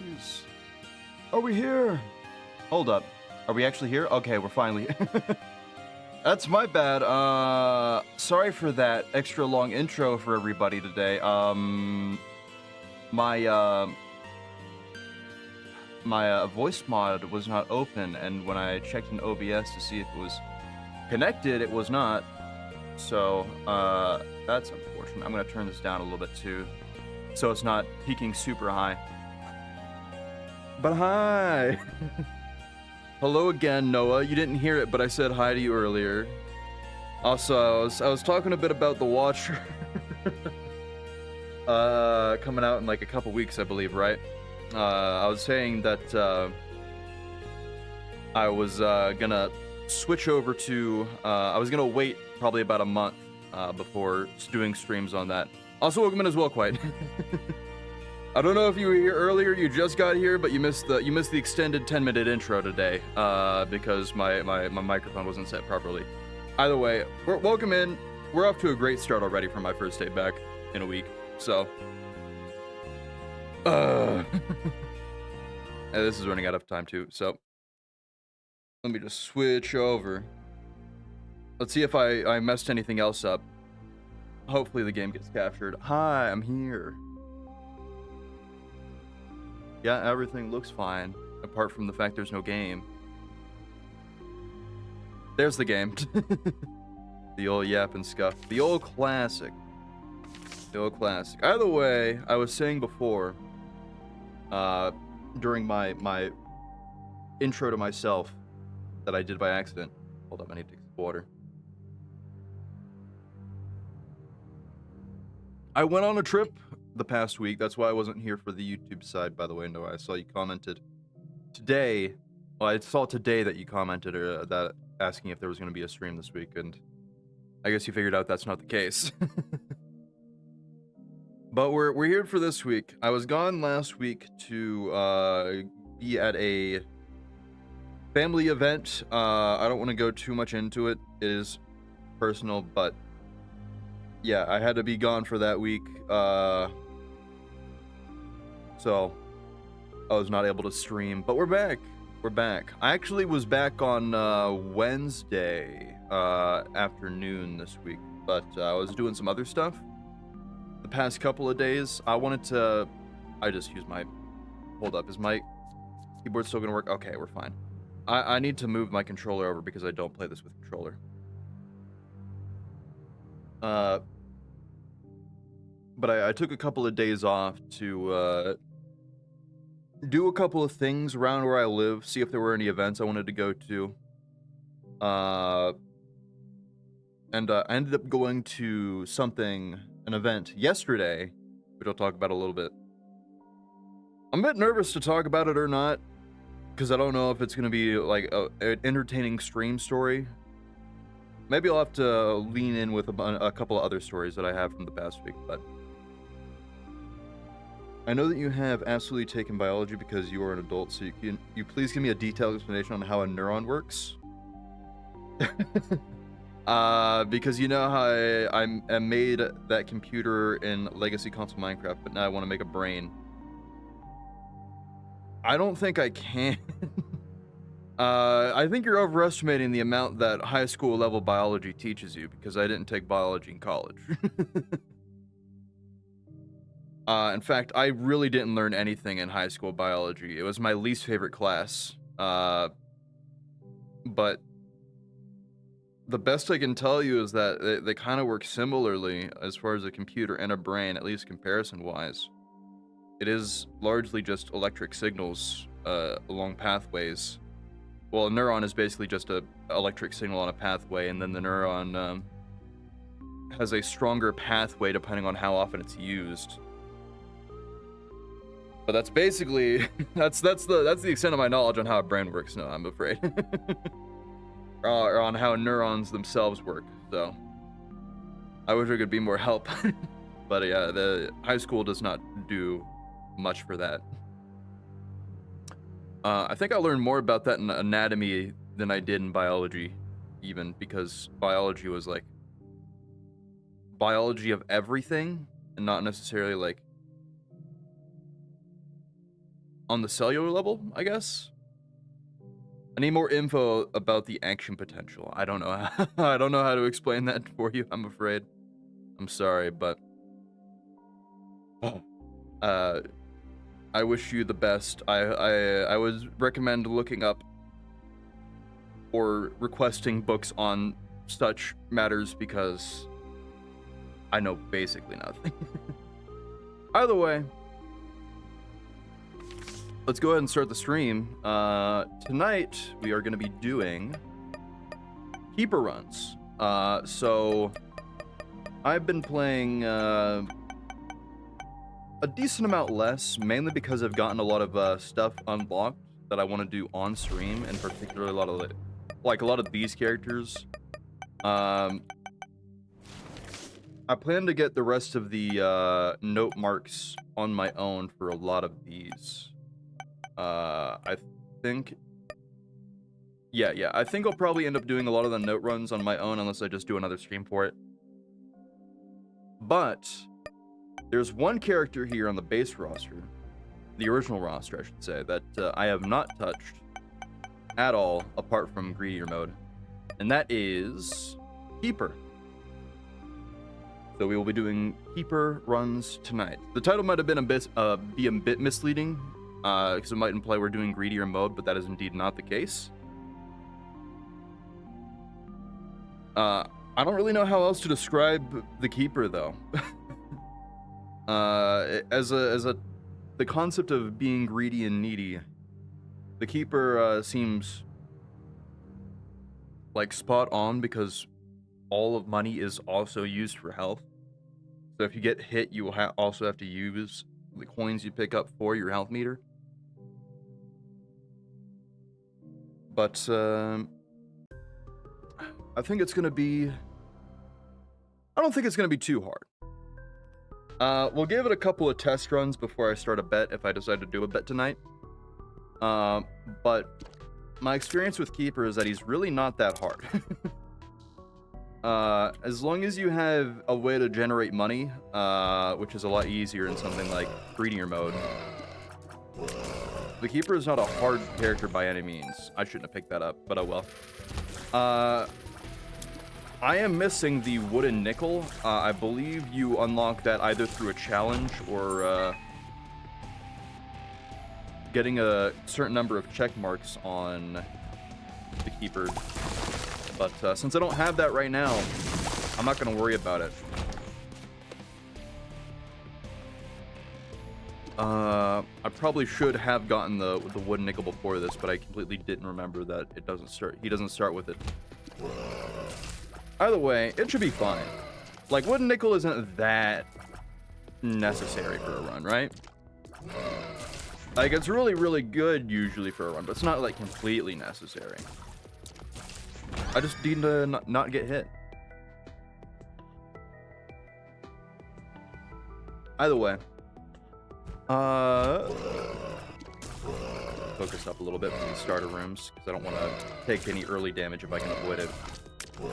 guys. Are we here? Hold up. Are we actually here? Okay, we're finally... That's my bad. Sorry for that extra long intro for everybody today. My voice mod was not open, and when I checked in OBS to see if it was connected, it was not. So, that's unfortunate. I'm gonna turn this down a little bit too, so it's not peaking super high. But hi! Hello again, Noah. You didn't hear it, but I said hi to you earlier. Also, I was talking a bit about The Watcher. Coming out in like a couple weeks, I believe, right? I was saying that I was gonna switch over to, I was gonna wait probably about a month before doing streams on that. Also, welcome in as well, Quite. I don't know if you were here earlier, you just got here, but you missed the extended 10-minute intro today because my microphone wasn't set properly. Either way, welcome in. We're off to a great start already for my first day back in a week, so. And this is running out of time too, so let me just switch over. Let's see if I messed anything else up. Hopefully the game gets captured. Hi, I'm here. Yeah, everything looks fine, apart from the fact there's no game. There's the game. The old yap and scuff. The old classic. The old classic. Either way, I was saying before, during my intro to myself that I did by accident. Hold up, I need to take some water. I went on a trip the past week. That's why I wasn't here for the YouTube side, by the way. No, I saw you commented today. Well, I saw today that you commented that asking if there was going to be a stream this week, and I guess you figured out that's not the case. But we're here for this week. I was gone last week to be at a family event. I don't want to go too much into it. It is personal, but yeah, I had to be gone for that week. So I was not able to stream, but we're back. We're back. I actually was back on Wednesday afternoon this week, but I was doing some other stuff the past couple of days. I just used my, hold up, is my keyboard still gonna work? Okay, we're fine. I need to move my controller over because I don't play this with controller. But I took a couple of days off to do a couple of things around where I live, see if there were any events I wanted to go to. And I ended up going to an event yesterday, which I'll talk about a little bit. I'm a bit nervous to talk about it or not, because I don't know if it's going to be like an entertaining stream story. Maybe I'll have to lean in with a couple of other stories that I have from the past week, but I know that you have absolutely taken biology because you are an adult, so you please give me a detailed explanation on how a neuron works? Because you know how I made that computer in Legacy Console Minecraft, but now I want to make a brain. I don't think I can. I think you're overestimating the amount that high school level biology teaches you, because I didn't take biology in college. In fact, I really didn't learn anything in high school biology. It was my least favorite class. But the best I can tell you is that they kind of work similarly as far as a computer and a brain, at least comparison-wise. It is largely just electric signals along pathways. Well, a neuron is basically just an electric signal on a pathway, and then the neuron has a stronger pathway depending on how often it's used. But that's basically that's the extent of my knowledge on how a brain works now, I'm afraid. Or on how neurons themselves work. So I wish I could be more help. But yeah, the high school does not do much for that. I think I learned more about that in anatomy than I did in biology, even, because biology was like biology of everything and not necessarily like on the cellular level, I guess. I need more info about the action potential. I don't know how, I don't know how to explain that for you, I'm afraid. I'm sorry, but I wish you the best. I would recommend looking up or requesting books on such matters because I know basically nothing. Either way, let's go ahead and start the stream. Tonight we are going to be doing keeper runs. So I've been playing a decent amount less, mainly because I've gotten a lot of stuff unlocked that I want to do on stream, and particularly a lot of these characters. I plan to get the rest of the note marks on my own for a lot of these. I think, yeah, I think I'll probably end up doing a lot of the note runs on my own unless I just do another stream for it. But there's one character here on the base roster, the original roster, I should say, that I have not touched at all apart from Greedier mode, and that is Keeper. So we will be doing Keeper runs tonight. The title might have been a bit misleading, because it might imply we're doing Greedier mode, but that is indeed not the case. I don't really know how else to describe the Keeper, though. The concept of being greedy and needy, the Keeper seems like spot on because all of money is also used for health. So if you get hit, you will also have to use the coins you pick up for your health meter. But I think it's gonna be, I don't think it's gonna be too hard. We'll give it a couple of test runs before I start a bet if I decide to do a bet tonight. But my experience with Keeper is that he's really not that hard. As long as you have a way to generate money, which is a lot easier in something like Greedier mode. The Keeper is not a hard character by any means. I shouldn't have picked that up, but oh well. I am missing the wooden nickel. I believe you unlock that either through a challenge or getting a certain number of check marks on the Keeper. But since I don't have that right now, I'm not going to worry about it. I probably should have gotten the wooden nickel before this, but I completely didn't remember that it doesn't start. He doesn't start with it. Either way, it should be fine. Like, wooden nickel isn't that necessary for a run, right? Like, it's really, really good usually for a run, but it's not like completely necessary. I just need to not get hit. Either way. Focus up a little bit from the starter rooms, because I don't want to take any early damage if I can avoid it.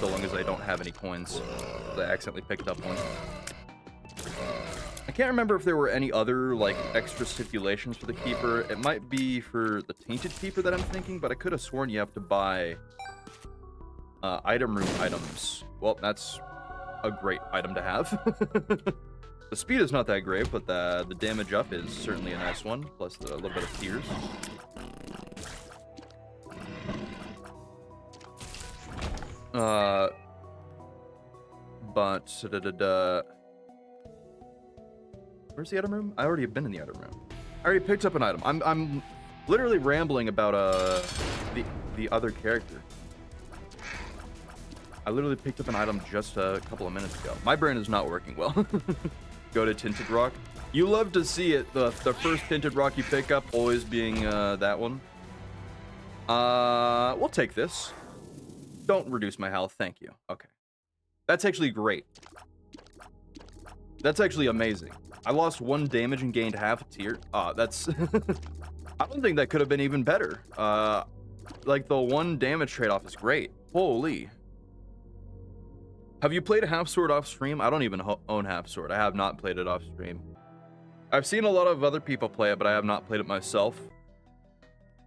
So long as I don't have any coins. I accidentally picked up one. I can't remember if there were any other, like, extra stipulations for the Keeper. It might be for the Tainted Keeper that I'm thinking, but I could have sworn you have to buy item room items. Well, that's a great item to have. The speed is not that great, but the damage up is certainly a nice one, plus a little bit of tears. Where's the item room? I already have been in the item room. I already picked up an item. I'm literally rambling about the other character. I literally picked up an item just a couple of minutes ago. My brain is not working well. Go to Tinted Rock. You love to see it. The first Tinted Rock you pick up always being that one. We'll take this. Don't reduce my health, thank you. Okay. That's actually great. That's actually amazing. I lost 1 damage and gained half a tier. That's... I don't think that could have been even better. Like, the 1 damage trade-off is great. Holy. Have you played a half sword off stream? I don't even own half sword. I have not played it off stream. I've seen a lot of other people play it, but I have not played it myself.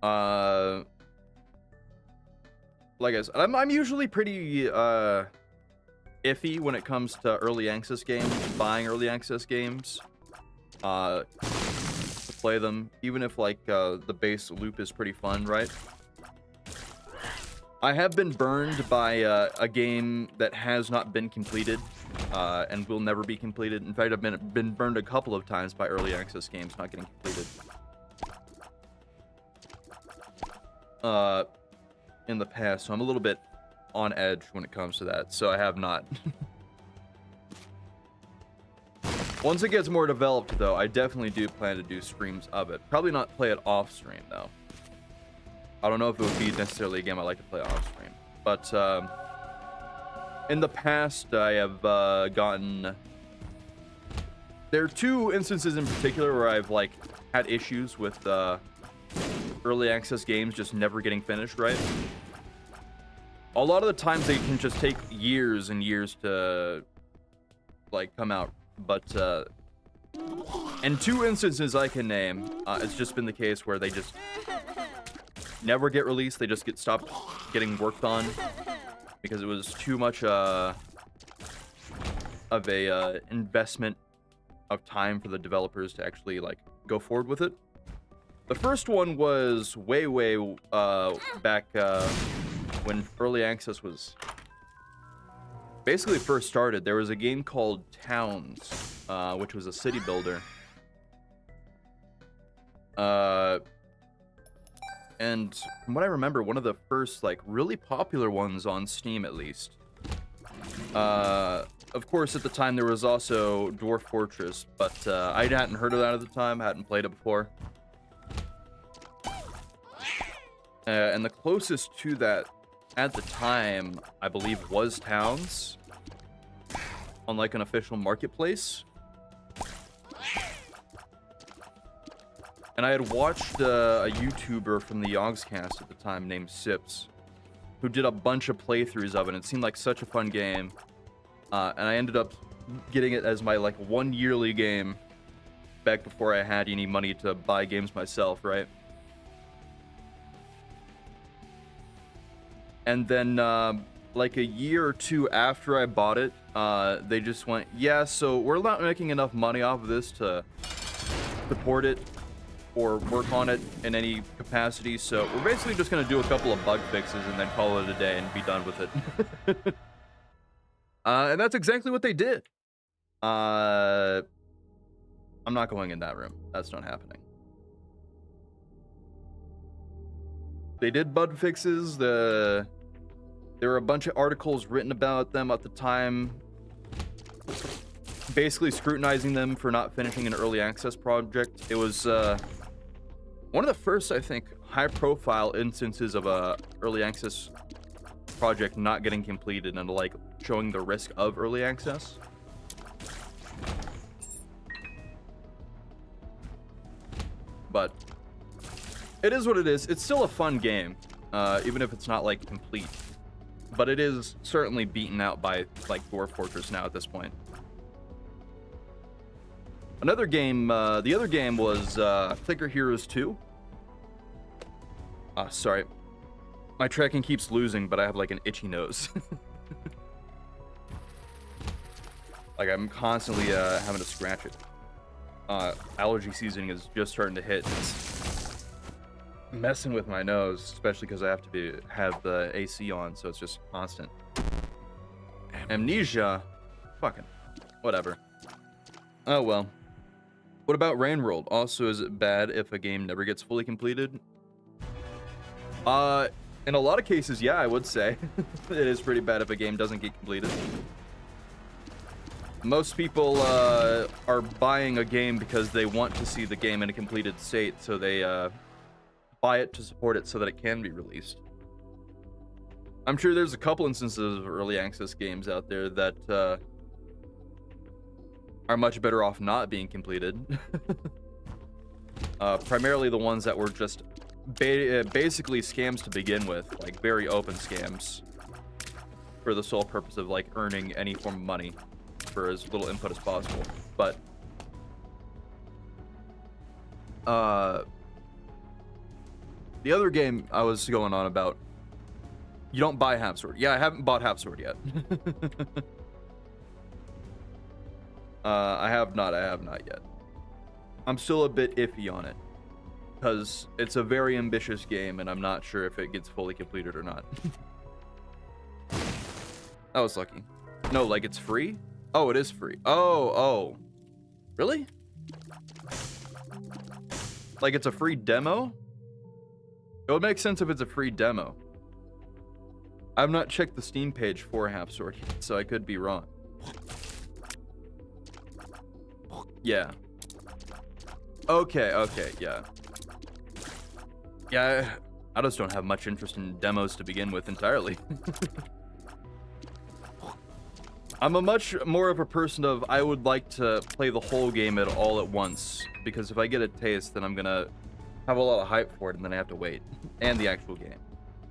Like I said, I'm usually pretty iffy when it comes to early access games, buying early access games. To play them, even if like the base loop is pretty fun, right? I have been burned by a game that has not been completed and will never be completed. In fact, I've been burned a couple of times by early access games not getting completed. In the past, so I'm a little bit on edge when it comes to that, so I have not. Once it gets more developed, though, I definitely do plan to do streams of it. Probably not play it off stream, though. I don't know if it would be necessarily a game I like to play off stream. But in the past, I have gotten... There are two instances in particular where I've like had issues with early access games just never getting finished, right? A lot of the times they can just take years and years to like come out. But in two instances I can name, it's just been the case where they just never get released. They just get stopped getting worked on because it was too much of a investment of time for the developers to actually like go forward with it. The first one was way back when early access was basically first started. There was a game called Towns, which was a city builder. And from what I remember, one of the first like really popular ones on Steam, at least. Of course, at the time there was also Dwarf Fortress, but I hadn't heard of that at the time. I hadn't played it before. And the closest to that at the time, I believe, was Towns on like an official marketplace. And I had watched a YouTuber from the Yogscast at the time named Sips, who did a bunch of playthroughs of it. It seemed like such a fun game. And I ended up getting it as my like one yearly game back before I had any money to buy games myself, right? And then like a year or two after I bought it, they just went, yeah, so we're not making enough money off of this to support it or work on it in any capacity, so we're basically just going to do a couple of bug fixes and then call it a day and be done with it. And that's exactly what they did. I'm not going in that room. That's not happening. They did bug fixes. There were a bunch of articles written about them at the time, basically scrutinizing them for not finishing an early access project. It was one of the first, I think, high-profile instances of a early access project not getting completed and like showing the risk of early access. But it is what it is. It's still a fun game, even if it's not like complete. But it is certainly beaten out by like Dwarf Fortress now at this point. Another game, the other game was Clicker Heroes 2. Sorry. My tracking keeps losing, but I have like an itchy nose. Like I'm constantly having to scratch it. Allergy season is just starting to hit. It's messing with my nose, especially because I have to have the AC on, so it's just constant. Amnesia? Fucking whatever. Oh well. What about Rain World? Also, is it bad if a game never gets fully completed? In a lot of cases, yeah, I would say. It is pretty bad if a game doesn't get completed. Most people are buying a game because they want to see the game in a completed state, so they buy it to support it so that it can be released. I'm sure there's a couple instances of early access games out there that are much better off not being completed. Primarily the ones that were just basically scams to begin with, like very open scams for the sole purpose of like earning any form of money for as little input as possible. But The other game I was going on about, you don't buy Half Sword. Yeah, I haven't bought Half Sword yet. I have not yet. I'm still a bit iffy on it, because it's a very ambitious game, and I'm not sure if it gets fully completed or not. That was lucky. No, like it's free? Oh, it is free. Oh. Really? Like it's a free demo? It would make sense if it's a free demo. I've not checked the Steam page for Half Sword yet, so I could be wrong. Yeah. Okay, yeah. Yeah, I just don't have much interest in demos to begin with entirely. I'm a much more of a person of, I would like to play the whole game all at once, because if I get a taste, then I'm gonna have a lot of hype for it, and then I have to wait. And the actual game.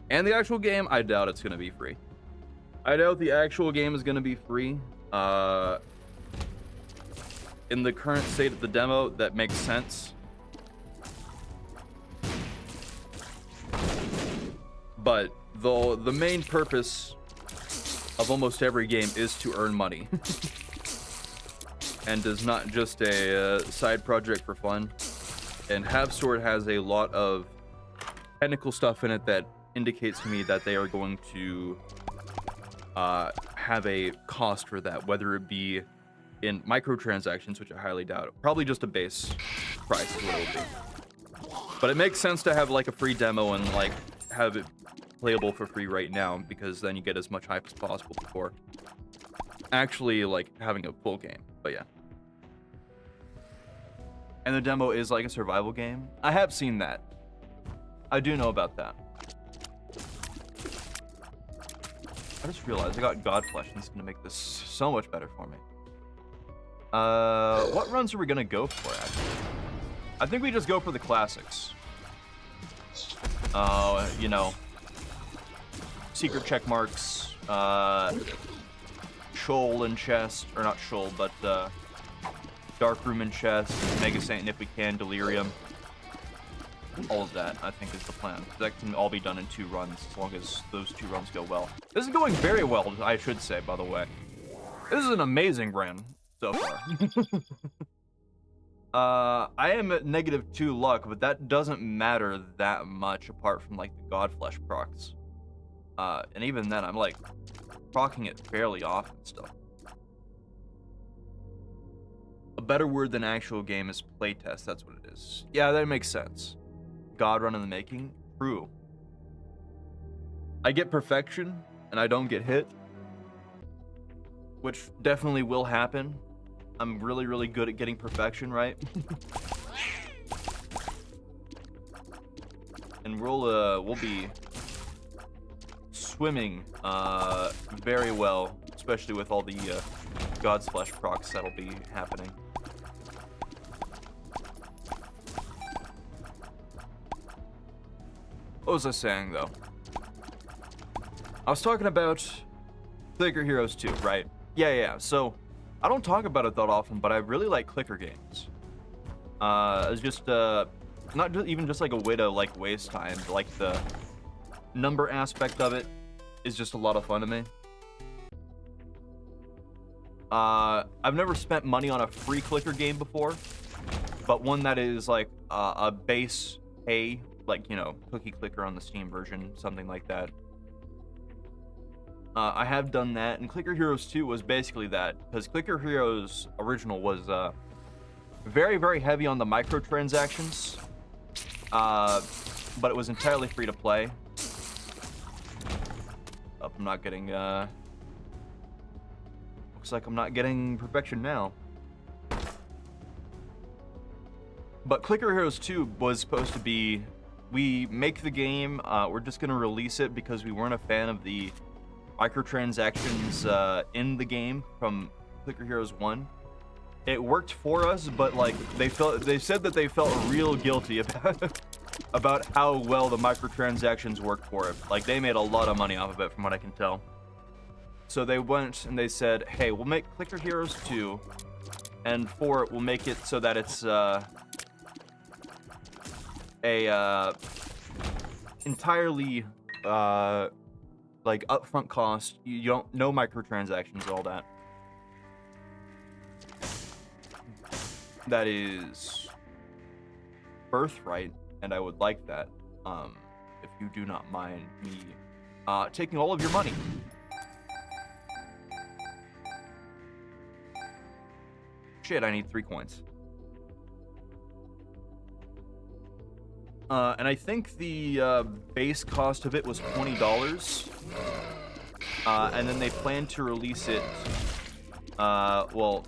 And the actual game, I doubt it's gonna be free. I doubt the actual game is gonna be free. In the current state of the demo, that makes sense. But the main purpose of almost every game is to earn money. And is not just a side project for fun. And Half Sword has a lot of technical stuff in it that indicates to me that they are going to have a cost for that, whether it be in microtransactions, which I highly doubt. Probably just a base price is what it would be. But it makes sense to have like a free demo and like have it playable for free right now, because then you get as much hype as possible before actually like having a full game. But yeah. And the demo is like a survival game. I have seen that. I do know about that. I just realized I got Godflesh, and it's gonna make this so much better for me. What runs are we gonna go for, actually? I think we just go for the classics. You know, secret check marks, Shoal in chest, or not Shoal, but Dark Room in chest, Mega Saint if we can, Delirium. All of that, I think, is the plan. That can all be done in 2 runs, as long as those 2 runs go well. This is going very well, I should say, by the way. This is an amazing run so far. I am at -2 luck, but that doesn't matter that much apart from like the Godflesh procs. And even then, I'm like procking it fairly often still. A better word than actual game is playtest, that's what it is. Yeah, that makes sense. God run in the making? True. I get perfection, and I don't get hit. Which definitely will happen. I'm really, really good at getting perfection, right? And we'll be swimming very well, especially with all the God's Flesh procs that'll be happening. What was I saying, though? I was talking about Clicker Heroes 2, right? Yeah. So, I don't talk about it that often, but I really like clicker games. It's just, not even just like a way to like waste time, but like the number aspect of it is just a lot of fun to me. I've never spent money on a free clicker game before, but one that is like a base pay, like, you know, Cookie Clicker on the Steam version, something like that. I have done that, and Clicker Heroes 2 was basically that, because Clicker Heroes original was very, very heavy on the microtransactions, but it was entirely free to play. Oh, I'm not getting, looks like I'm not getting perfection now. But Clicker Heroes 2 was supposed to be, we make the game, we're just going to release it because we weren't a fan of the microtransactions in the game from Clicker Heroes 1. It worked for us, but like they said that they felt real guilty about how well the microtransactions worked for it. Like they made a lot of money off of it from what I can tell. So they went and they said, hey, we'll make Clicker Heroes 2, and for it we'll make it so that it's a entirely like upfront cost. You don't no microtransactions, all that. That is birthright, and I would like that. If you do not mind me taking all of your money. Shit, I need 3 coins. And I think the base cost of it was $20. And then they plan to release it, well,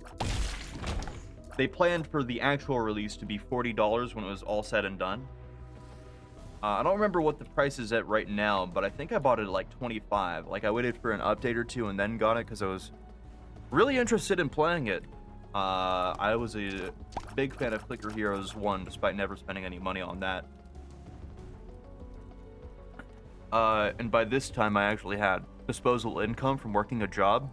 they planned for the actual release to be $40 when it was all said and done. I don't remember what the price is at right now, but I think I bought it at like 25. Like, I waited for an update or two and then got it because I was really interested in playing it. I was a big fan of Clicker Heroes 1, despite never spending any money on that. And by this time, I actually had disposable income from working a job.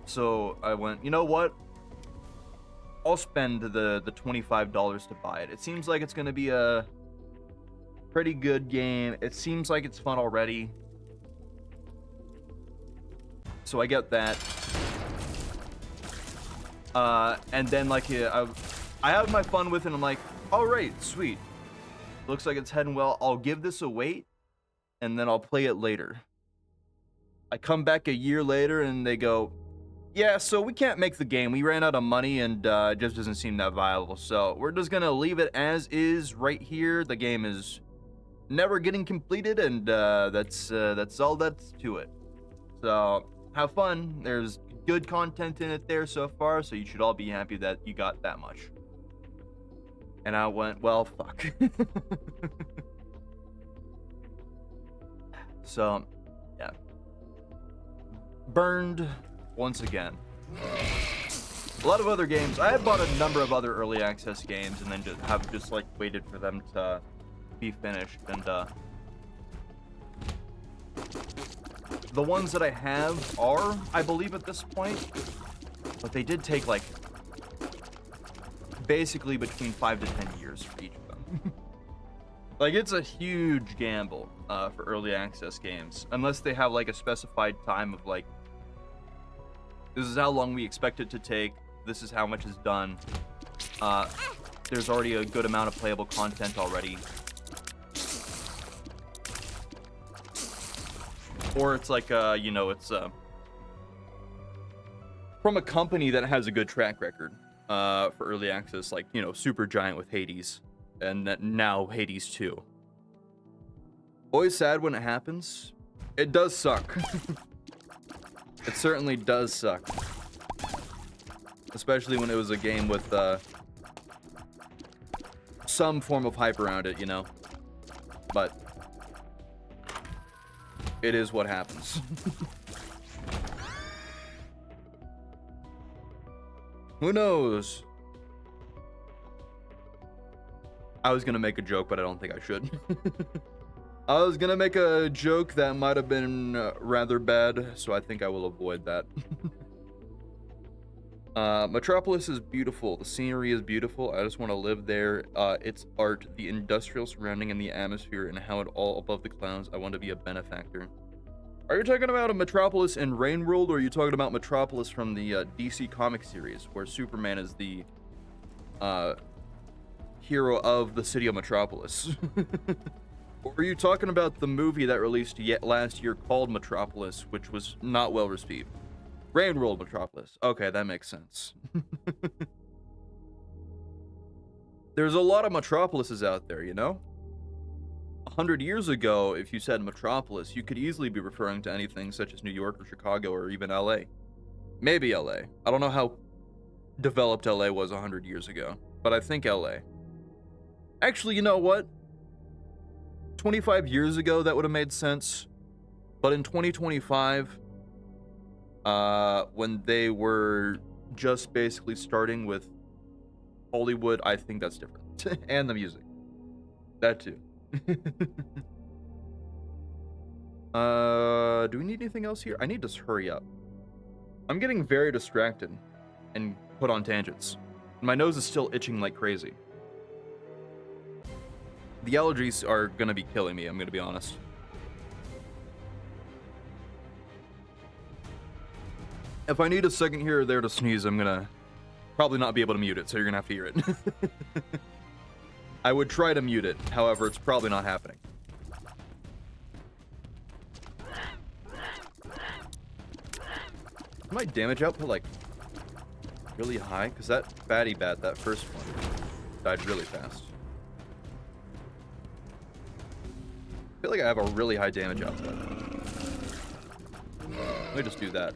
So I went, you know what? I'll spend the $25 to buy it. It seems like it's going to be a pretty good game. It seems like it's fun already. So I get that. And then, like, I have my fun with it, and I'm like, all right, sweet. Looks like it's heading well. I'll give this a wait, and then I'll play it later. I come back a year later, and they go, yeah, so we can't make the game. We ran out of money, and it just doesn't seem that viable. So we're just going to leave it as is right here. The game is never getting completed, and that's all that's to it. So have fun. There's good content in it there so far, so you should all be happy that you got that much. And I went, well, fuck. So, yeah. Burned once again. A lot of other games. I have bought a number of other early access games and then just like waited for them to be finished. And the ones that I have are, I believe at this point, but they did take like basically between 5 to 10 years for each of them. Like, it's a huge gamble for early access games, unless they have like a specified time of like, this is how long we expect it to take, this is how much is done, there's already a good amount of playable content already. Or it's like, you know, it's from a company that has a good track record for early access, like, you know, Supergiant with Hades, and now Hades 2. Always sad when it happens. It does suck. It certainly does suck. Especially when it was a game with some form of hype around it, you know? But it is what happens. Who knows? I was gonna make a joke, but I don't think I should. I was gonna make a joke that might have been rather bad, so I think I will avoid that. Metropolis is beautiful. The scenery is beautiful. I just want to live there. It's art, the industrial surrounding and the atmosphere, and how it all above the clouds. I want to be a benefactor. Are you talking about a Metropolis in Rain World, or are you talking about Metropolis from the DC comic series, where Superman is the hero of the city of Metropolis? Or are you talking about the movie that released last year called Metropolis, which was not well received? Rain World Metropolis. Okay, that makes sense. There's a lot of Metropolises out there, you know? 100 years ago, if you said Metropolis, you could easily be referring to anything such as New York or Chicago or even LA. Maybe LA. I don't know how developed LA was 100 years ago, but I think LA. Actually, you know what? 25 years ago, that would have made sense. But in 2025, when they were just basically starting with Hollywood, I think that's different. And the music. That too. Do we need anything else here? I need to hurry up. I'm getting very distracted and put on tangents. My nose is still itching like crazy. The allergies are gonna be killing me, I'm gonna be honest. If I need a second here or there to sneeze, I'm gonna probably not be able to mute it, so you're gonna have to hear it. I would try to mute it, however, it's probably not happening. Is my damage output, like, really high? Because that fatty bat, that first one, died really fast. I feel like I have a really high damage output. Let me just do that.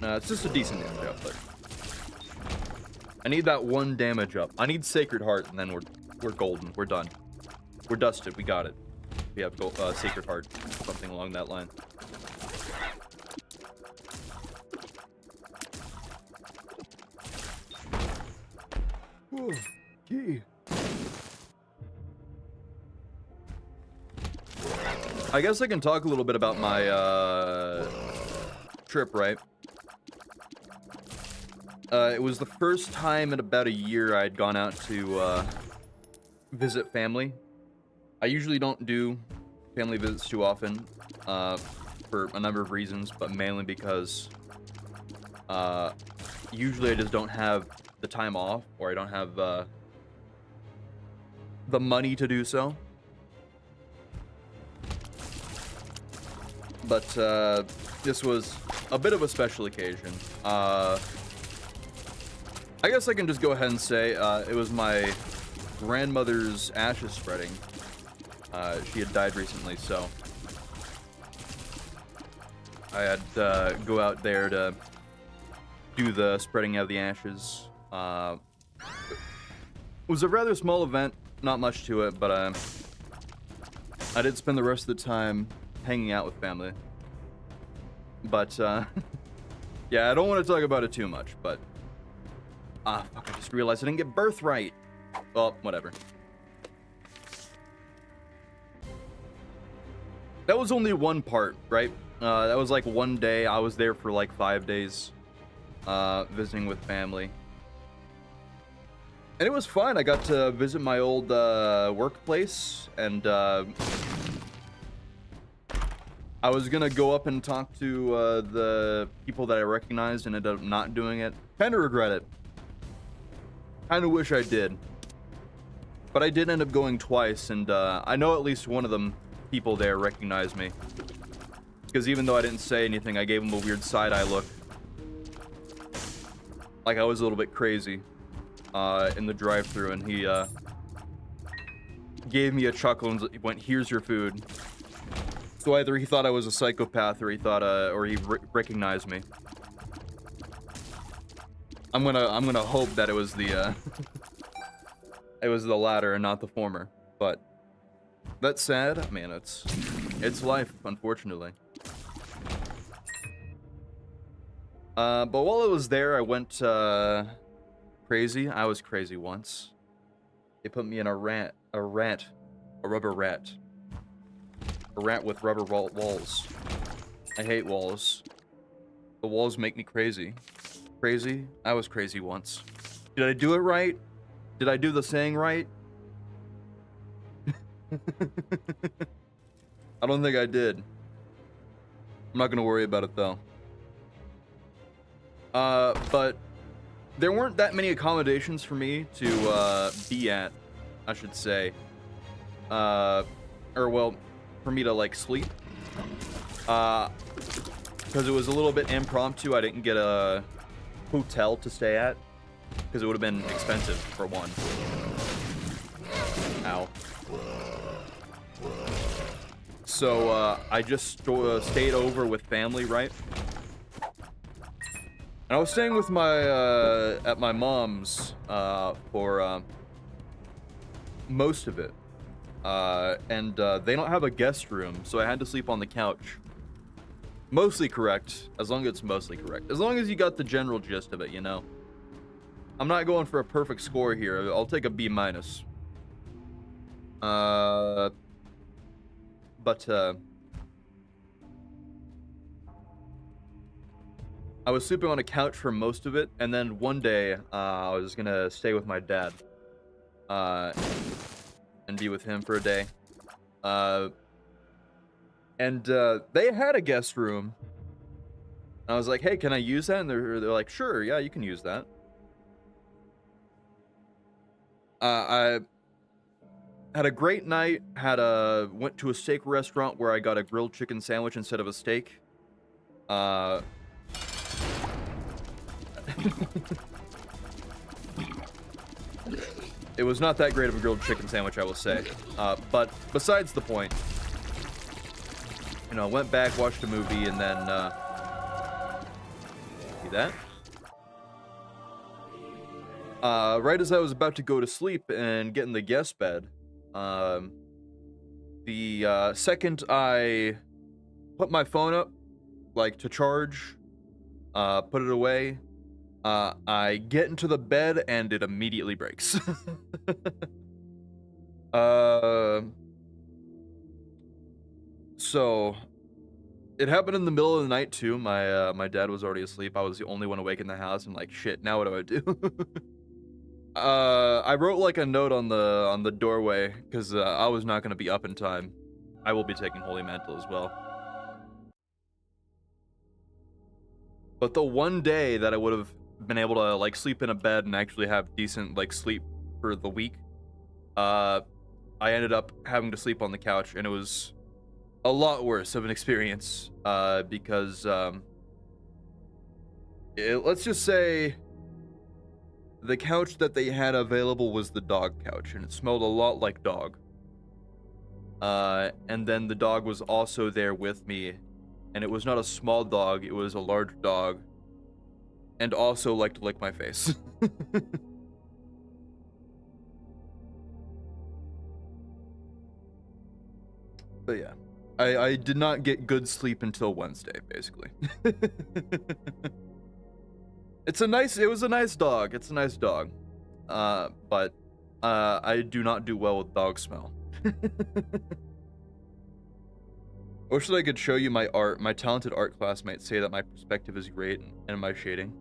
No, it's just a decent damage output. I need that one damage up. I need Sacred Heart, and then we're golden. We're done. We're dusted. We got it. We have Sacred Heart, something along that line. Ooh, gee. I guess I can talk a little bit about my trip, right? It was the first time in about a year I'd gone out to visit family. I usually don't do family visits too often for a number of reasons, but mainly because usually I just don't have the time off, or I don't have the money to do so. But this was a bit of a special occasion. I guess I can just go ahead and say it was my grandmother's ashes spreading. She had died recently, so I had to go out there to do the spreading of the ashes. It was a rather small event, not much to it, but I did spend the rest of the time hanging out with family. But yeah, I don't want to talk about it too much, but fuck, I just realized I didn't get birthright. Well, whatever. That was only one part, right? That was like one day. I was there for like 5 days, visiting with family. And it was fun. I got to visit my old workplace, and I was gonna go up and talk to the people that I recognized and ended up not doing it. Kinda regret it. Kinda wish I did. But I did end up going twice, and I know at least one of them people there recognized me. Because even though I didn't say anything, I gave him a weird side-eye look. Like I was a little bit crazy in the drive-thru, and he gave me a chuckle and went, "Here's your food." So either he thought I was a psychopath, or he thought, or he recognized me. I'm gonna hope that it was the it was the latter and not the former. But that's sad, man. It's life, unfortunately. But while I was there, I went crazy. I was crazy once. They put me in a rubber rat. A rat with rubber walls. I hate walls. The walls make me crazy. Crazy? I was crazy once. Did I do it right? Did I do the saying right? I don't think I did. I'm not gonna worry about it though. But there weren't that many accommodations for me to be at, I should say. Or well, for me to like sleep. Because it was a little bit impromptu. I didn't get a hotel to stay at because it would have been expensive for one. Ow. So I just stayed over with family, right? And I was staying with my at my mom's for most of it. And they don't have a guest room, so I had to sleep on the couch. Mostly correct, as long as it's mostly correct. As long as you got the general gist of it, you know. I'm not going for a perfect score here. I'll take a B-. I was sleeping on a couch for most of it, and then one day I was gonna stay with my dad and be with him for a day. And they had a guest room. I was like, hey, can I use that? And they're like, sure, yeah, you can use that. I had a great night, went to a steak restaurant where I got a grilled chicken sandwich instead of a steak. It was not that great of a grilled chicken sandwich, I will say. But besides the point, you know, went back, watched a movie, and then see that. Right as I was about to go to sleep and get in the guest bed, the second I put my phone up, like to charge, put it away, I get into the bed and it immediately breaks. So it happened in the middle of the night too. My dad was already asleep. I was the only one awake in the house, and like, shit, now what do I do? I wrote like a note on the doorway because I was not going to be up in time. I will be taking Holy Mantle as well. But the one day that I would have been able to like sleep in a bed and actually have decent like sleep for the week, I ended up having to sleep on the couch, and it was a lot worse of an experience because let's just say the couch that they had available was the dog couch, and it smelled a lot like dog. And then the dog was also there with me, and it was not a small dog, it was a large dog, and also liked to lick my face. But yeah, I did not get good sleep until Wednesday, basically. It was a nice dog. It's a nice dog. But I do not do well with dog smell. I wish that I could show you my art. My talented art classmates say that my perspective is great and my shading.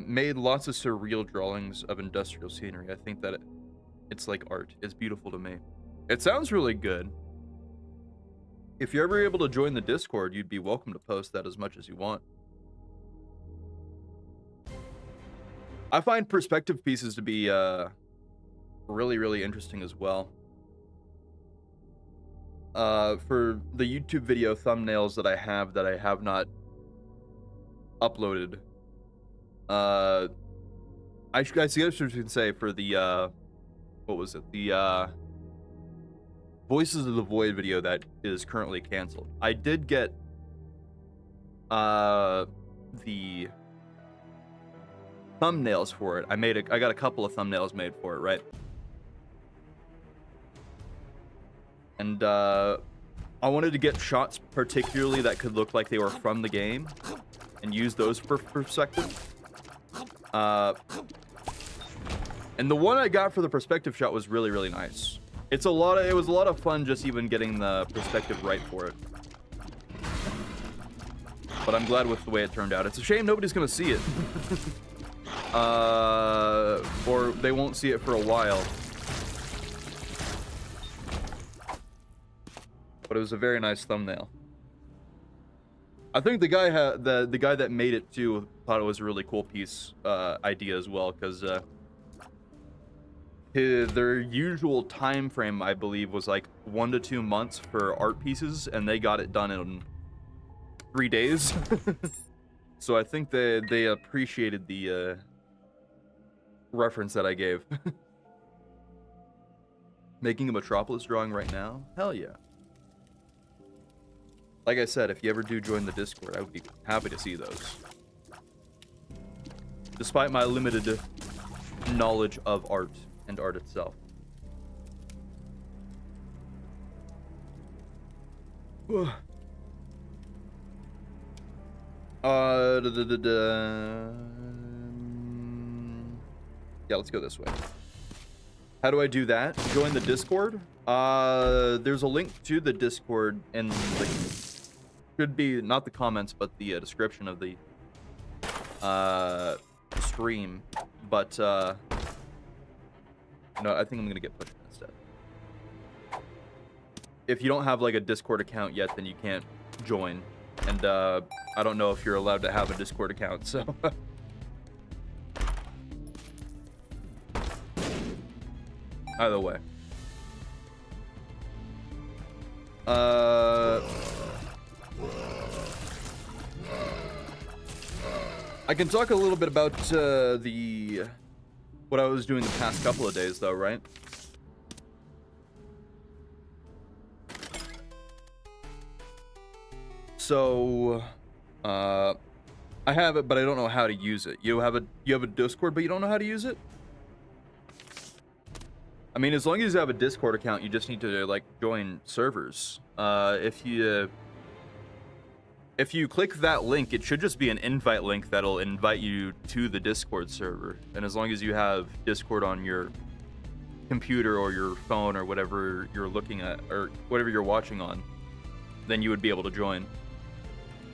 Made lots of surreal drawings of industrial scenery. I think that it's like art. It's beautiful to me. It sounds really good. If you're ever able to join the Discord, you'd be welcome to post that as much as you want. I find perspective pieces to be really, really interesting as well. For the YouTube video thumbnails that I have not uploaded, I guess you can say for the what was it, the Voices of the Void video that is currently canceled. I did get the thumbnails for it. I got a couple of thumbnails made for it, right? And I wanted to get shots particularly that could look like they were from the game and use those for perspective. And the one I got for the perspective shot was really, really nice. It was a lot of fun just even getting the perspective right for it. But I'm glad with the way it turned out. It's a shame nobody's gonna see it. Or they won't see it for a while. But it was a very nice thumbnail. I think the guy the guy that made it too thought it was a really cool piece idea as well, because their usual time frame, I believe, was like 1 to 2 months for art pieces, and they got it done in 3 days. So I think they appreciated the reference that I gave. Making a Metropolis drawing right now? Hell yeah. Like I said, if you ever do join the Discord, I would be happy to see those. Despite my limited knowledge of art and art itself. Yeah, let's go this way. How do I do that? Join the Discord? There's a link to the Discord in the... should be not the comments, but the description of the stream, but no, I think I'm gonna get pushed instead. If you don't have like a Discord account yet, then you can't join, and I don't know if you're allowed to have a Discord account, so. Either way. I can talk a little bit about what I was doing the past couple of days, though, right? So, I have it, but I don't know how to use it. You have a Discord, but you don't know how to use it? I mean, as long as you have a Discord account, you just need to like join servers. If you click that link, it should just be an invite link that'll invite you to the Discord server. And as long as you have Discord on your computer or your phone or whatever you're looking at or whatever you're watching on, then you would be able to join.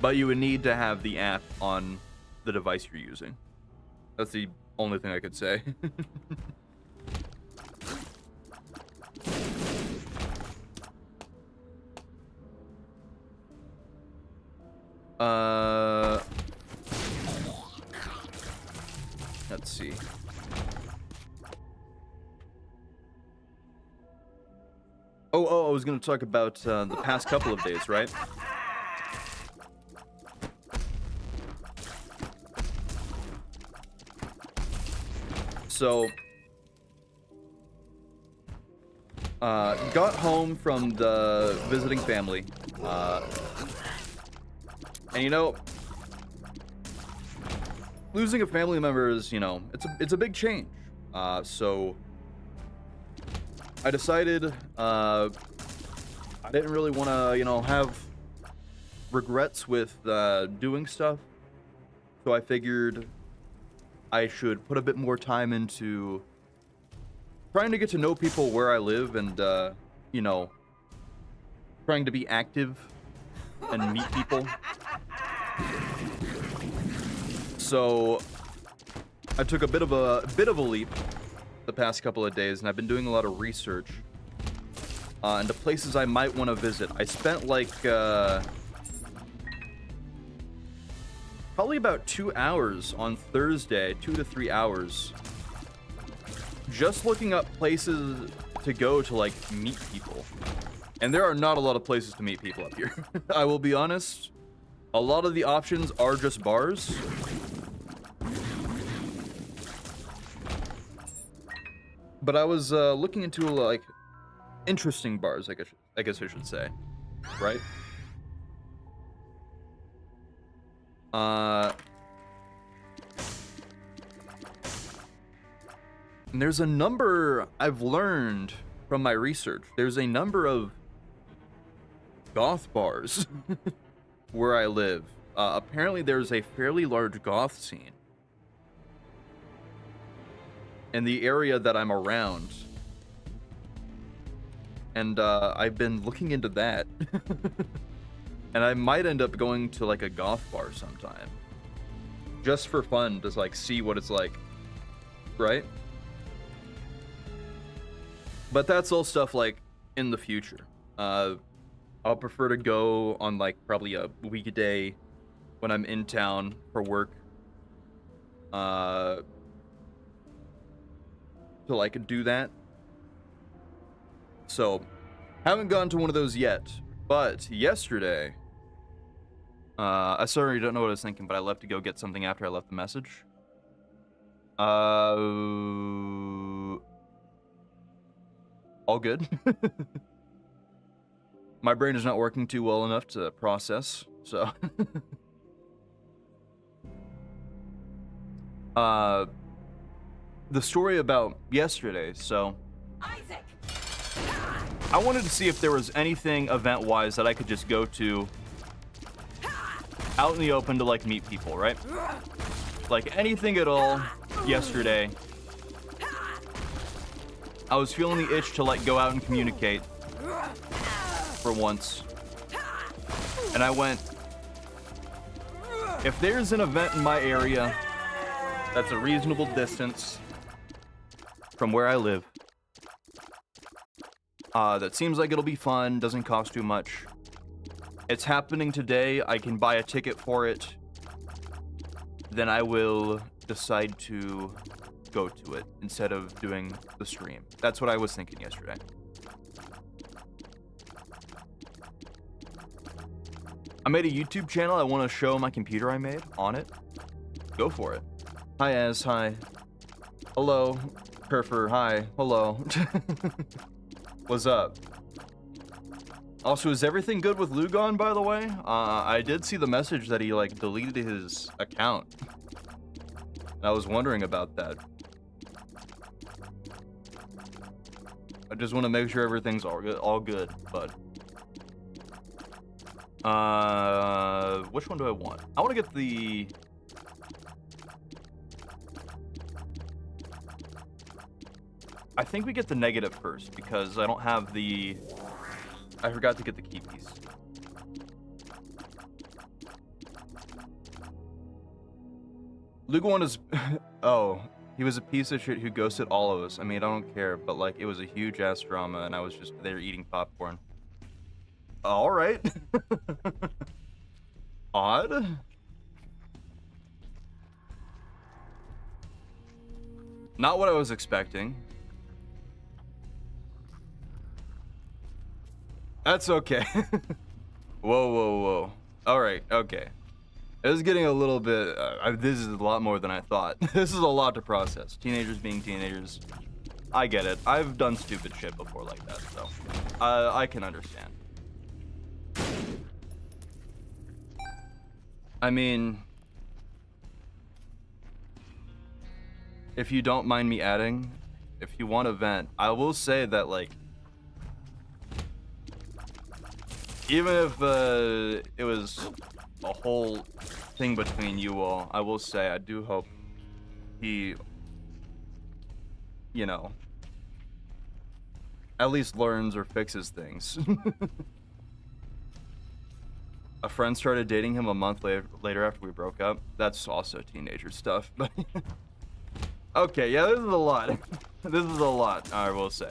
But you would need to have the app on the device you're using. That's the only thing I could say. Let's see. I was going to talk about the past couple of days, right? So, got home from the visiting family, and you know, losing a family member is, you know, it's a big change. So I decided I didn't really want to, you know, have regrets with doing stuff. So I figured I should put a bit more time into trying to get to know people where I live and, you know, trying to be active and meet people. So I took a bit of a leap the past couple of days, and I've been doing a lot of research into places I might want to visit. I spent like probably about 2 hours on Thursday, 2 to 3 hours, just looking up places to go to like meet people. And there are not a lot of places to meet people up here. I will be honest. A lot of the options are just bars. But I was looking into like interesting bars, I guess I should say, right? And there's a number I've learned from my research. There's a number of goth bars where I live. Apparently there's a fairly large goth scene in the area that I'm around. And I've been looking into that. And I might end up going to like a goth bar sometime. Just for fun, to like see what it's like. Right? But that's all stuff like in the future. I'll prefer to go on like probably a weekday when I'm in town for work. To like do that. So, haven't gone to one of those yet. But yesterday, I sorry, don't know what I was thinking, but I left to go get something after I left the message. All good. My brain is not working too well enough to process, so. The story about yesterday, so. Isaac. I wanted to see if there was anything event-wise that I could just go to out in the open to like meet people, right? Like anything at all yesterday. I was feeling the itch to like go out and communicate for once. And I went If there's an event in my area that's a reasonable distance from where I live, that seems like it'll be fun, doesn't cost too much, it's happening today, I can buy a ticket for it, then I will decide to go to it instead of doing the stream. That's what I was thinking yesterday. I made a YouTube channel. I want to show my computer I made on it. Go for it. Hi, Az. Hi. Hello. Kerfer. Hi. Hello. What's up? Also, is everything good with Lugon, by the way? I did see the message that he, like, deleted his account. I was wondering about that. I just want to make sure everything's all good, but... which one do I want? I want to get the... I think we get the negative first, because I don't have the... I forgot to get the key piece. Lugon is... oh, he was a piece of shit who ghosted all of us. I mean, I don't care, but, like, it was a huge-ass drama, and I was just there eating popcorn. All right. Odd. Not what I was expecting. That's okay. Whoa. All right, okay. It was getting a little bit... this is a lot more than I thought. This is a lot to process. Teenagers being teenagers. I get it. I've done stupid shit before like that, so... I can understand. I mean... if you don't mind me adding, if you want to vent, I will say that, like... even if it was a whole thing between you all, I will say I do hope he, you know, at least learns or fixes things. A friend started dating him a month later after we broke up. That's also teenager stuff, but okay, yeah, this is a lot. This is a lot, I will say.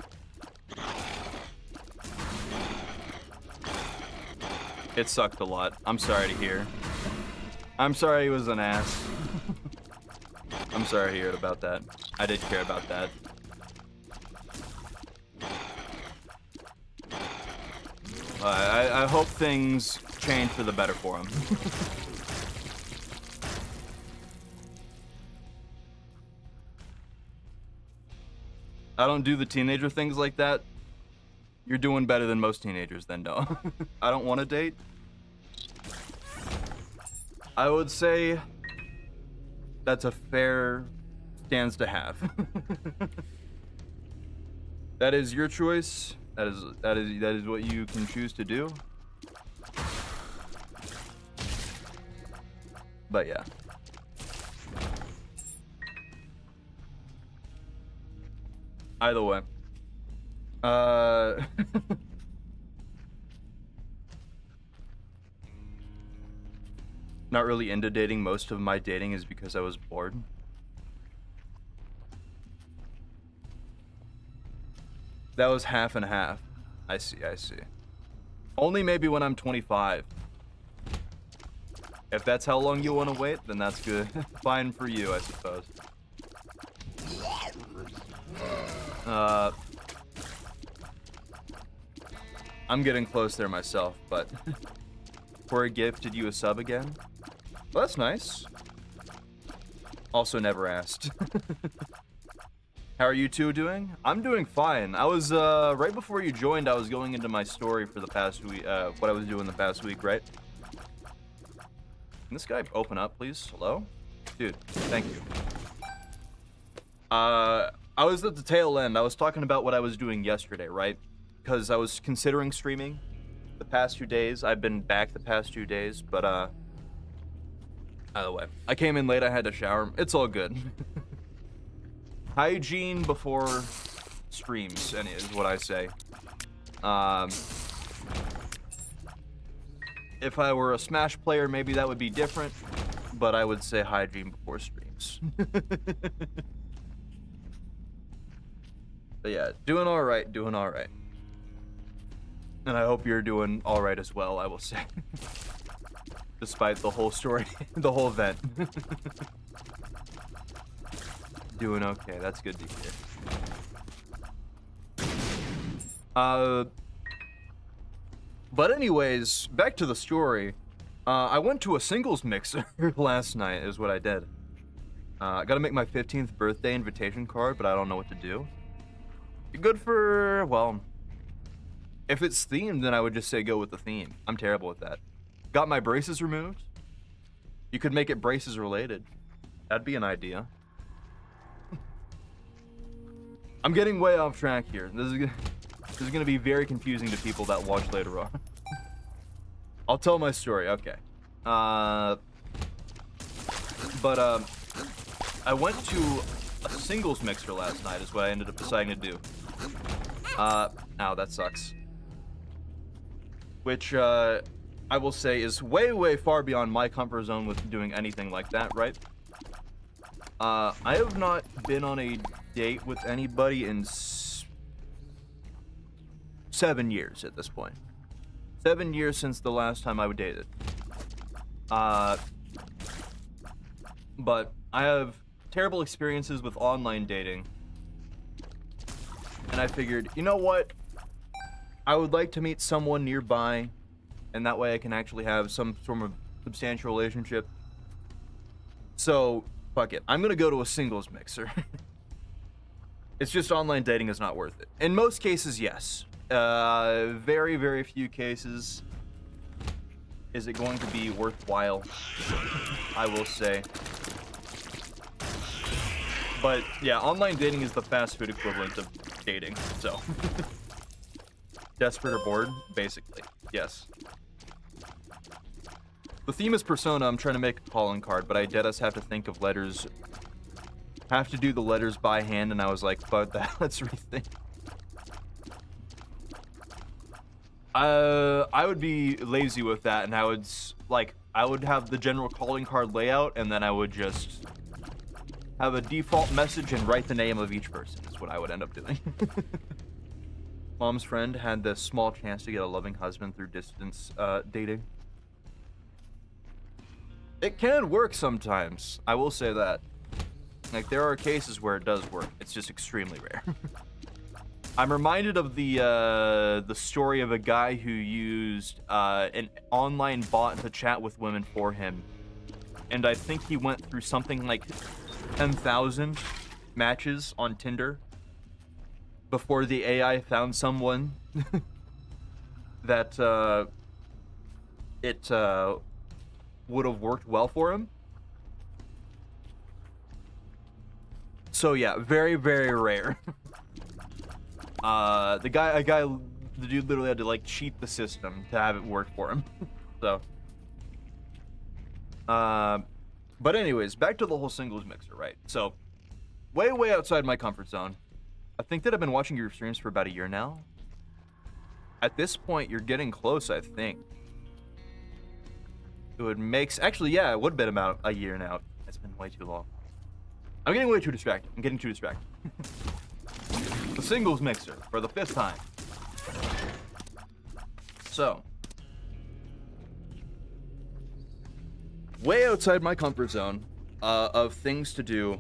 It sucked a lot. I'm sorry to hear. I'm sorry he was an ass. I'm sorry to hear about that. I did care about that. I hope things change for the better for him. I don't do the teenager things like that. You're doing better than most teenagers then, no. I don't want to date. I would say that's a fair stance to have. That is your choice. That is what you can choose to do. But yeah. Either way. Not really into dating. Most of my dating is because I was bored. That was half and half. I see. Only maybe when I'm 25. If that's how long you want to wait, then that's good. Fine for you, I suppose. I'm getting close there myself, but for a gift, did you a sub again? Well, that's nice. Also never asked. How are you two doing? I'm doing fine. I was, right before you joined, I was going into my story for the past week, what I was doing the past week, right? Can this guy open up, please? Hello? Dude, thank you. I was at the tail end. I was talking about what I was doing yesterday, right? Because I was considering streaming the past 2 days. I've been back the past 2 days, but, either way. I came in late, I had to shower. It's all good. Hygiene before streams, and is what I say. If I were a Smash player, maybe that would be different. but I would say hygiene before streams. But yeah, doing all right, doing all right. And I hope you're doing all right as well, I will say. Despite the whole story, the whole event. Doing okay, that's good to hear. But anyways, back to the story. I went to a singles mixer last night is what I did. I gotta make my 15th birthday invitation card, but I don't know what to do. Good for, well, if it's themed, then I would just say go with the theme. I'm terrible with that. Got my braces removed. You could make it braces related. That'd be an idea. I'm getting way off track here. This is gonna be very confusing to people that watch later on. I'll tell my story, okay. I went to a singles mixer last night is what I ended up deciding to do. Ow, that sucks. Which, I will say is way, way far beyond my comfort zone with doing anything like that, right? I have not been on a date with anybody in 7 years at this point. 7 years since the last time I dated. But I have terrible experiences with online dating. And I figured, you know what? I would like to meet someone nearby, and that way I can actually have some sort of substantial relationship. So, fuck it. I'm gonna go to a singles mixer. It's just online dating is not worth it. In most cases, yes. Very, very few cases is it going to be worthwhile, I will say. But yeah, online dating is the fast food equivalent of dating, so. Desperate or bored? Basically, yes. The theme is Persona. I'm trying to make a calling card, but I deadass have to think of letters. Have to do the letters by hand, and I was like, fuck that, let's rethink. I would be lazy with that, and I would have the general calling card layout, and then I would just have a default message and write the name of each person is what I would end up doing. Mom's friend had this small chance to get a loving husband through distance dating. It can work sometimes, I will say that. Like, there are cases where it does work. It's just extremely rare. I'm reminded of the story of a guy who used an online bot to chat with women for him. And I think he went through something like 10,000 matches on Tinder before the AI found someone that it would have worked well for him. So yeah, very, very rare. The dude literally had to like cheat the system to have it work for him. So, but anyways, back to the whole singles mixer, right? So, way, way outside my comfort zone. I think that I've been watching your streams for about a year now. At this point, you're getting close, I think. It would make, actually, yeah, it would have been about a year now. It's been way too long. I'm getting way too distracted. I'm getting too distracted. The singles mixer for the 5th time. So, way outside my comfort zone of things to do,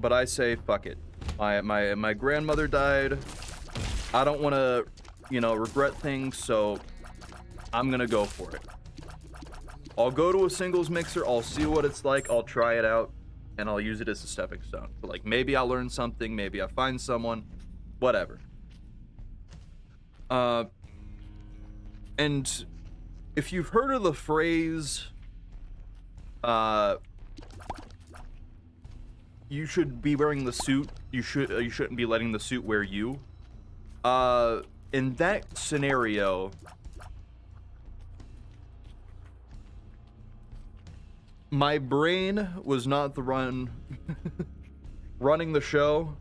but I say fuck it. My grandmother died. I don't want to, regret things, so I'm gonna go for it. I'll go to a singles mixer. I'll see what it's like. I'll try it out, and I'll use it as a stepping stone. But like, maybe I'll learn something. Maybe I'll find someone. Whatever. And if you've heard of the phrase, you should be wearing the suit. You shouldn't be letting the suit wear you. In that scenario, my brain was not the running the show.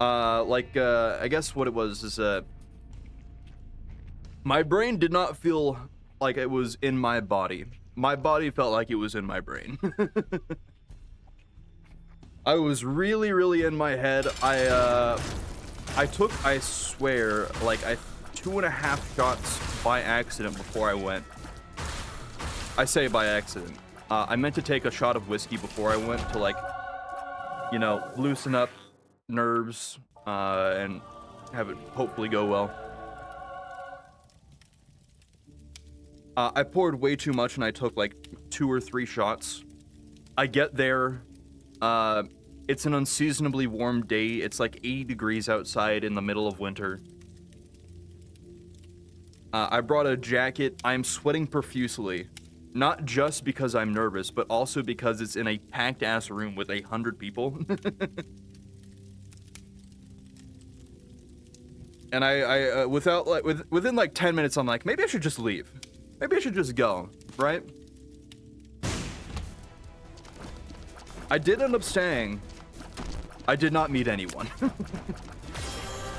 I guess what it was is my brain did not feel like it was in my body. my body felt like it was in my brain. I was really, really in my head. I took, I swear, like 2.5 shots by accident before I went. I say by accident. I meant to take a shot of whiskey before I went to, like, you know, loosen up nerves and have it hopefully go well. I poured way too much and I took like 2 or 3 shots. I get there. It's an unseasonably warm day. It's like 80 degrees outside in the middle of winter. I brought a jacket. I'm sweating profusely. Not just because I'm nervous, but also because it's in a packed-ass room with 100 people. And I without, like, within like 10 minutes, I'm like, maybe I should just leave. Maybe I should just go, right? I did end up staying. I did not meet anyone.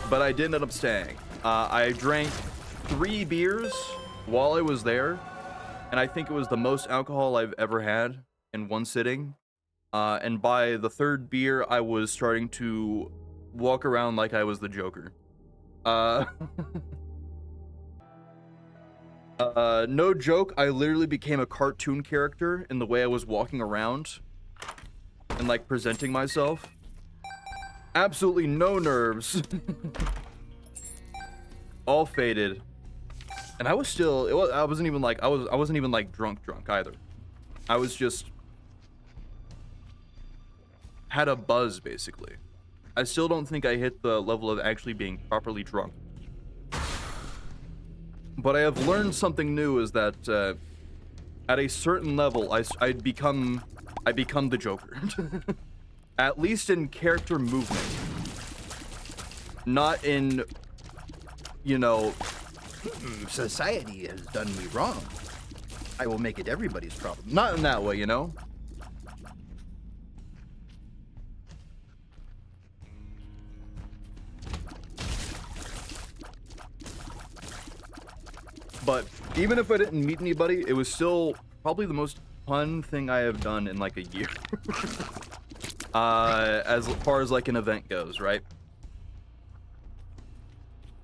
But I did end up staying. I drank 3 beers while I was there. And I think it was the most alcohol I've ever had in one sitting. And by the 3rd beer, I was starting to walk around like I was the Joker. No joke, I literally became a cartoon character in the way I was walking around and, like, presenting myself. Absolutely no nerves. All faded. And I was still, I wasn't even like, I wasn't even like drunk either. I was just, had a buzz basically. I still don't think I hit the level of actually being properly drunk. But I have learned something new, is that at a certain level, I become the Joker. At least in character movement. Not in, you know, society has done me wrong. I will make it everybody's problem. not in that way, you know? But even if I didn't meet anybody, it was still probably the most fun thing I have done in like a year. As far as like an event goes, right?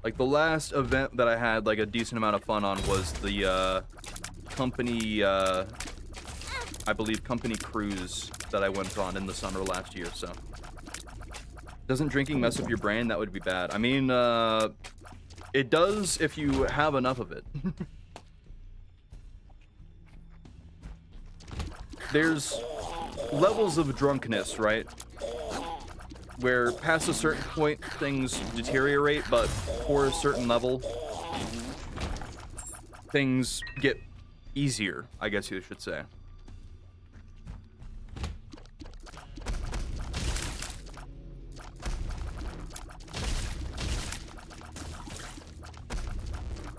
Like the last event that I had like a decent amount of fun on was the company, I believe company cruise that I went on in the summer last year, so. Doesn't drinking mess up your brain? That would be bad. I mean, it does if you have enough of it. There's levels of drunkenness, right? Where past a certain point, things deteriorate, but for a certain level, things get easier, I guess you should say.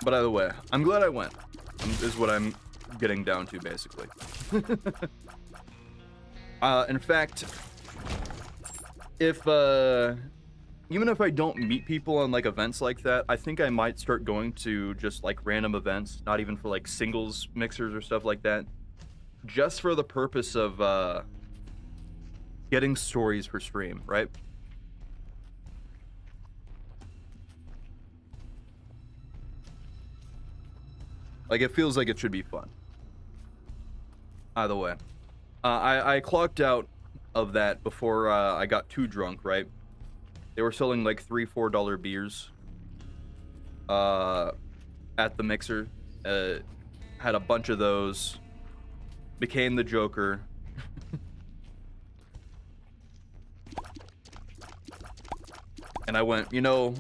But either way, I'm glad I went, is what I'm getting down to, basically. In fact, if, even if I don't meet people on, like, events like that, I think I might start going to just, like, random events, not even for, like, singles mixers or stuff like that, just for the purpose of, getting stories for stream, right? Like, it feels like it should be fun. Either way. I clocked out of that before I got too drunk, right? They were selling like $3-4 beers at the mixer. Had a bunch of those. Became the Joker. And I went, you know,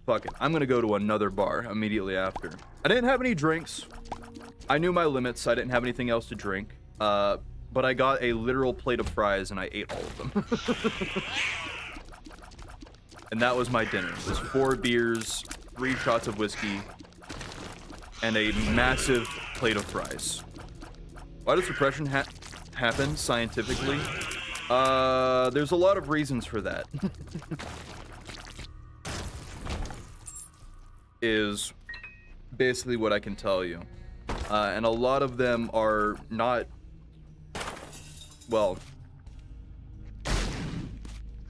fuck it. I'm gonna go to another bar immediately after. I didn't have any drinks. I knew my limits. I didn't have anything else to drink. But I got a literal plate of fries and I ate all of them. And that was my dinner. It was 4 beers, 3 shots of whiskey, and a massive plate of fries. Why does depression happen scientifically? There's a lot of reasons for that. Is basically what I can tell you. And a lot of them are not, well,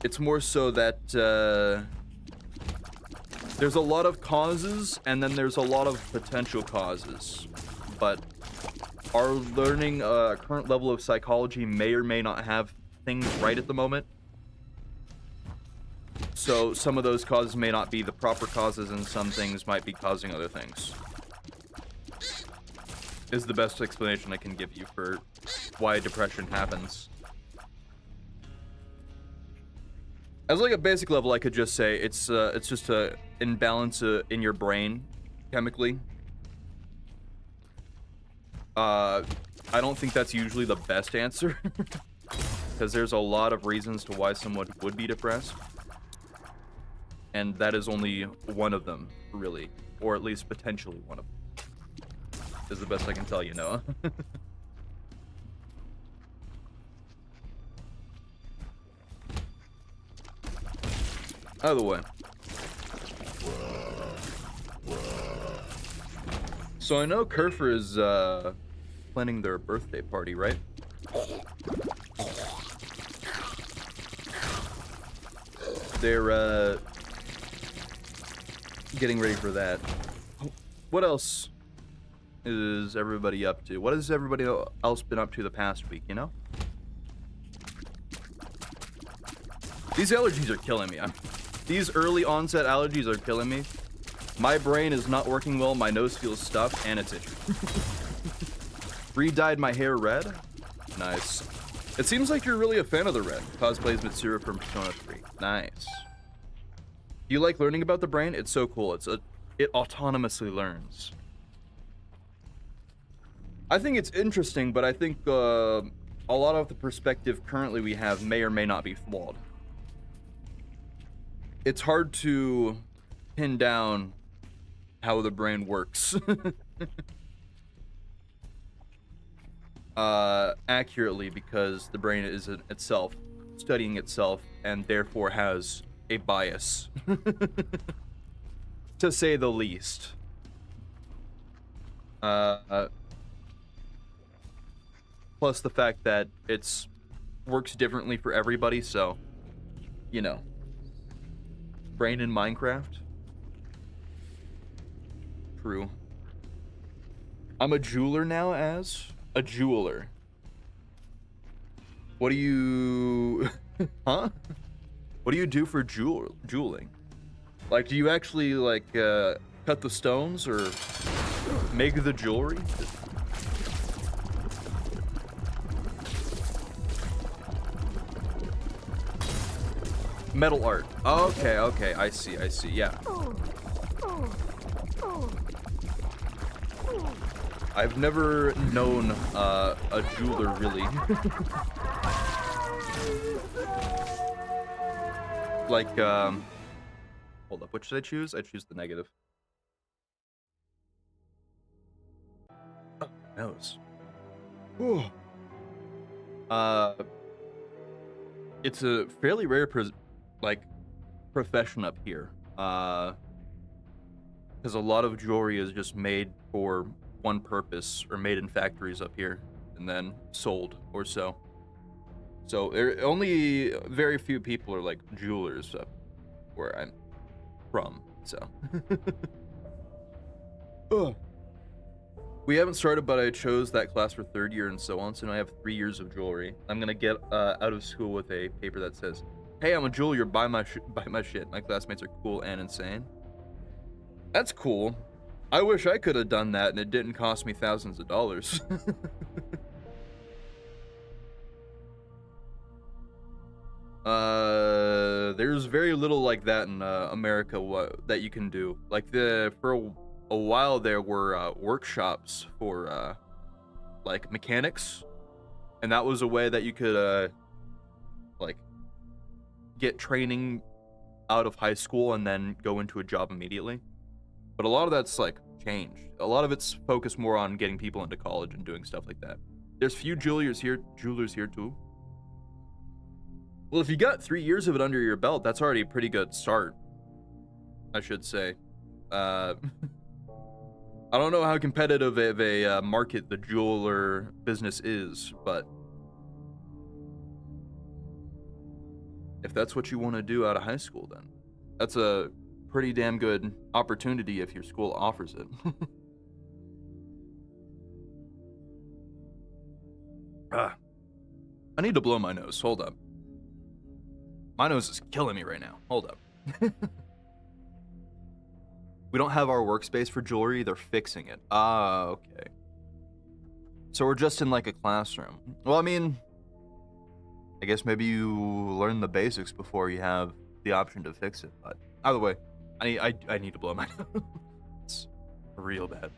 it's more so that there's a lot of causes and then there's a lot of potential causes, but our learning current level of psychology may or may not have things right at the moment. So some of those causes may not be the proper causes and some things might be causing other things. Is the best explanation I can give you for why depression happens. As like a basic level, I could just say it's just a imbalance in your brain chemically. I don't think that's usually the best answer because there's a lot of reasons to why someone would be depressed. And that is only one of them, really, or at least potentially one of them. Is the best I can tell you, Noah. Either way. So I know Kerfer is planning their birthday party, right? They're getting ready for that. What else is everybody up to? What has everybody else been up to the past week, you know? These allergies are killing me. These early onset allergies are killing me. My brain is not working well, my nose feels stuffed, and it's itchy. Re-dyed my hair red. Nice. It seems like you're really a fan of the red. Cosplays Mitsuru from Persona 3. Nice. Do you like learning about the brain? It's so cool. It autonomously learns. I think it's interesting, but I think a lot of the perspective currently we have may or may not be flawed. It's hard to pin down how the brain works accurately because the brain is itself studying itself and therefore has a bias, to say the least. Plus the fact that it's works differently for everybody, so, you know. Brain in Minecraft? True. I'm a jeweler now, as? A jeweler. What do you... Huh? What do you do for jeweling? Like, do you actually, like, cut the stones or make the jewelry? Metal art. Okay, okay, I see, yeah. I've never known a jeweler, really. Like, hold up, what should I choose? I choose the negative. Oh, nose. Ooh. It's a fairly rare profession up here, because a lot of jewelry is just made for one purpose or made in factories up here and then sold or so. So there only very few people are like jewelers up where I'm from, so. We haven't started, but I chose that class for 3rd year and so on, so now I have 3 years of jewelry. I'm gonna get out of school with a paper that says, "Hey, I'm a jeweler, buy my shit. My classmates are cool and insane." That's cool. I wish I could have done that and it didn't cost me thousands of dollars. There's very little like that in America that you can do. Like for a while there were workshops for like mechanics, and that was a way that you could like get training out of high school and then go into a job immediately. But a lot of that's like changed. A lot of it's focused more on getting people into college and doing stuff like that. There's few jewelers here too. Well, if you got 3 years of it under your belt, that's already a pretty good start, I should say. I don't know how competitive of a market the jeweler business is, but if that's what you want to do out of high school, then that's a pretty damn good opportunity if your school offers it. I need to blow my nose. Hold up. My nose is killing me right now. Hold up. We don't have our workspace for jewelry. They're fixing it. Ah, okay. So we're just in like a classroom. Well, I mean, I guess maybe you learn the basics before you have the option to fix it. But either way, I need to blow my nose. It's real bad.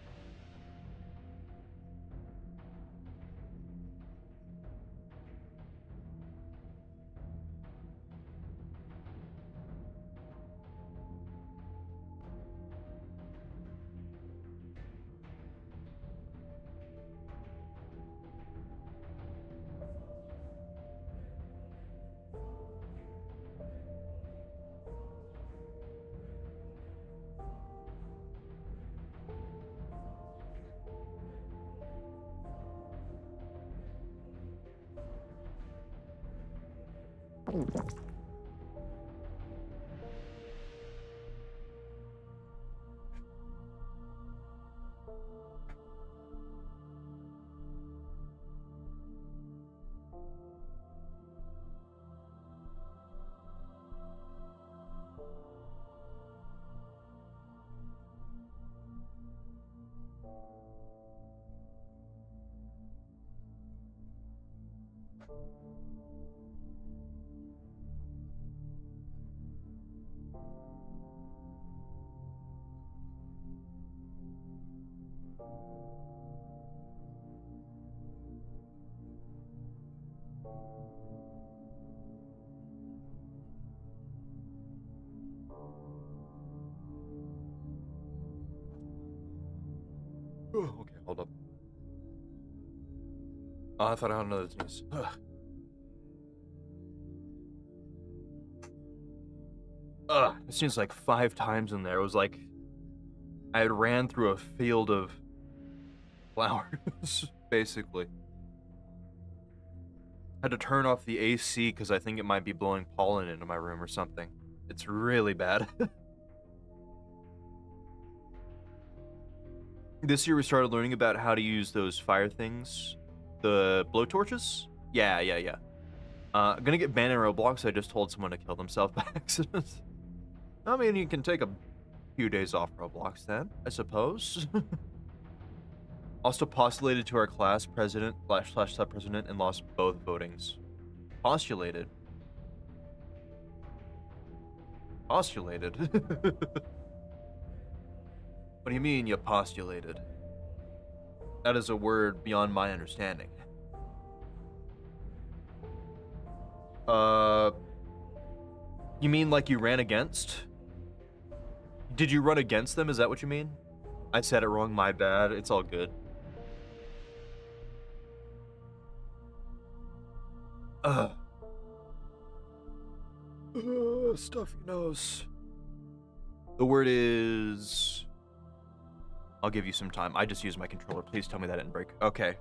Okay, hold up. Oh, I thought I had another sneeze. It seems like 5 times in there. It was like I had ran through a field of flowers, basically. Had to turn off the AC because I think it might be blowing pollen into my room or something. It's really bad. This year we started learning about how to use those fire things. The blowtorches? Yeah. Gonna get banned in Roblox. I just told someone to kill themselves by accident. I mean, you can take a few days off Roblox then, I suppose. Also postulated to our class president / sub-president and lost both votings. Postulated? Postulated? What do you mean you postulated? That is a word beyond my understanding. You mean like you ran against? Did you run against them? Is that what you mean? I said it wrong, my bad. It's all good. Stuffy nose. The word is... I'll give you some time. I just used my controller. Please tell me that didn't break. Okay.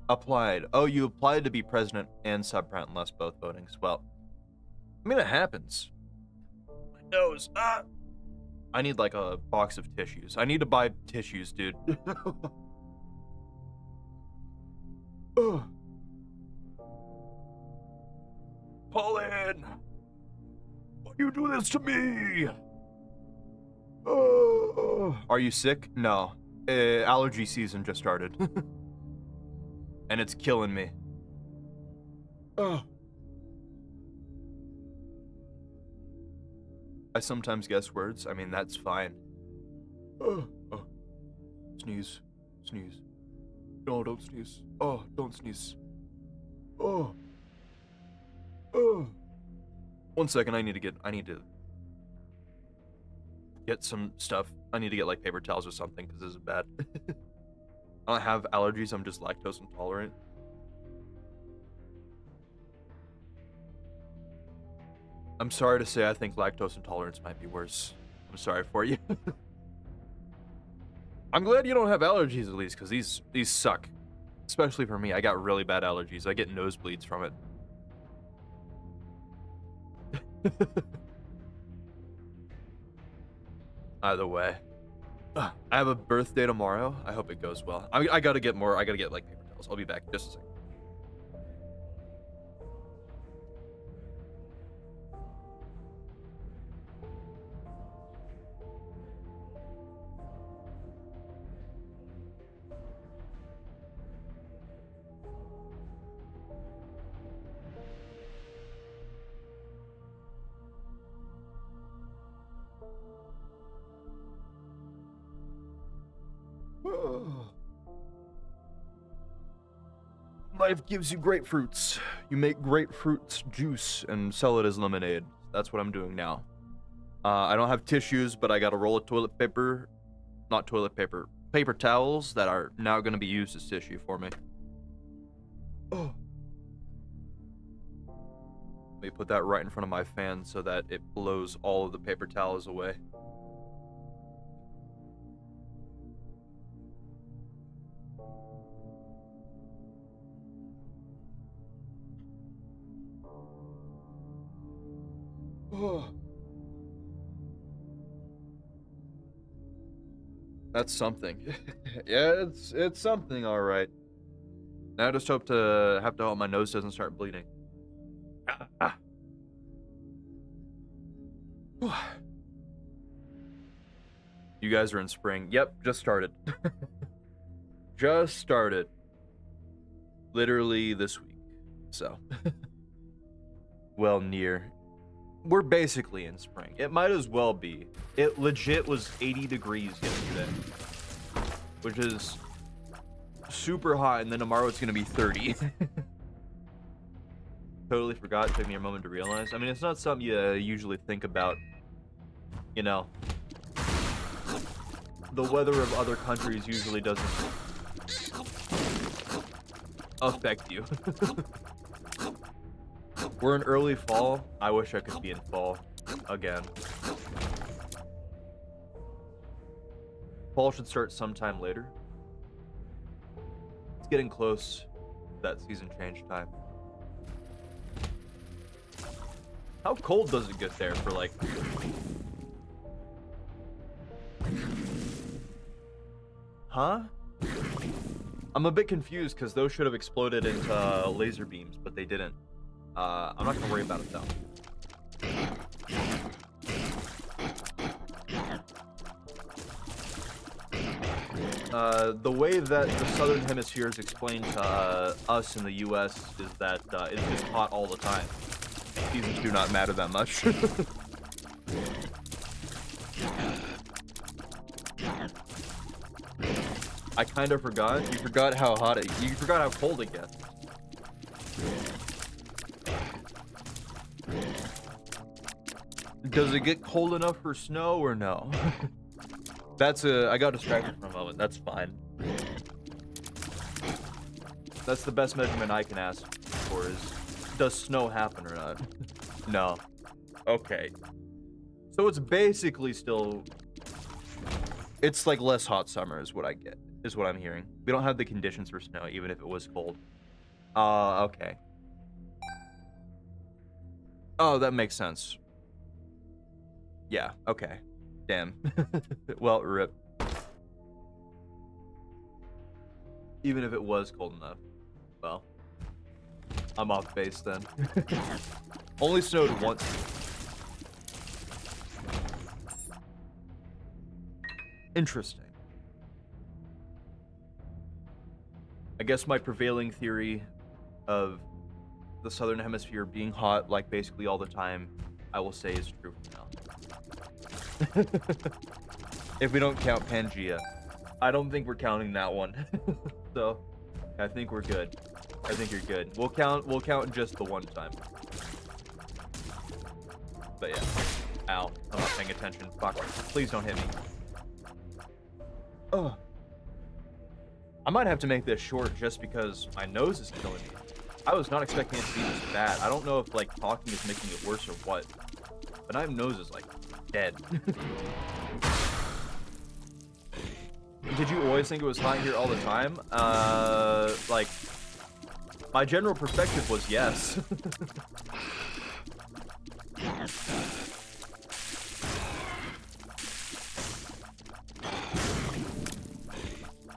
Applied. Oh, you applied to be president and sub-president and lost both votings. Well, I mean, it happens. My nose. I need like a box of tissues. I need to buy tissues, dude. Pauline! Why you do this to me? Are you sick? No. Allergy season just started. And it's killing me. I sometimes guess words. I mean, that's fine. Sneeze. Sneeze. No, don't sneeze. Oh, don't sneeze. Oh. 1 second, I need to get some stuff. I need to get like paper towels or something because this is bad. I don't have allergies, I'm just lactose intolerant. I'm sorry to say I think lactose intolerance might be worse. I'm sorry for you. I'm glad you don't have allergies at least, because these suck. Especially for me. I got really bad allergies. I get nosebleeds from it. Either way. I have a birthday tomorrow. I hope it goes well. I gotta get more. I gotta get like paper towels. I'll be back in just a second. Life gives you grapefruits. You make grapefruit juice and sell it as lemonade. That's what I'm doing now. I don't have tissues, but I got a roll of toilet paper. Not toilet paper. Paper towels that are now going to be used as tissue for me. Oh. Let me put that right in front of my fan so that it blows all of the paper towels away. That's something. Yeah, it's something, all right. Now I just hope my nose doesn't start bleeding. You guys are in spring. Yep, just started. Just started. Literally this week. So. Well, near. We're basically in spring. It might as well be. It legit was 80 degrees yesterday, which is super hot, and then tomorrow it's gonna be 30. Totally forgot. It took me a moment to realize. I mean, it's not something you usually think about. You know, the weather of other countries usually doesn't affect you. We're in early fall. I wish I could be in fall again. Fall should start sometime later. It's getting close to that season change time. How cold does it get there for like... Huh? I'm a bit confused because those should have exploded into laser beams, but they didn't. I'm not gonna worry about it though. The way that the Southern Hemisphere is explained to us in the U.S. is that it's just hot all the time. Seasons do not matter that much. I kind of forgot. You forgot how hot it. You forgot how cold it gets. Does it get cold enough for snow or no? I got distracted for a moment. That's fine. That's the best measurement I can ask for is, does snow happen or not? No. Okay. So it's basically still... It's like less hot summer is what I get, is what I'm hearing. We don't have the conditions for snow, even if it was cold. Okay. Oh, that makes sense. Yeah, okay. Damn. Well, rip. Even if it was cold enough. Well, I'm off base then. Only snowed once. Interesting. I guess my prevailing theory of the Southern Hemisphere being hot, like basically all the time, I will say is true from now. If we don't count Pangea. I don't think we're counting that one. So, I think we're good. I think you're good. We'll count just the one time. But yeah. Ow. I'm not paying attention. Fuck. Please don't hit me. Ugh. I might have to make this short just because my nose is killing me. I was not expecting it to be this bad. I don't know if like talking is making it worse or what. But my nose is like dead. Did you always think it was hot here all the time? Like, my general perspective was yes.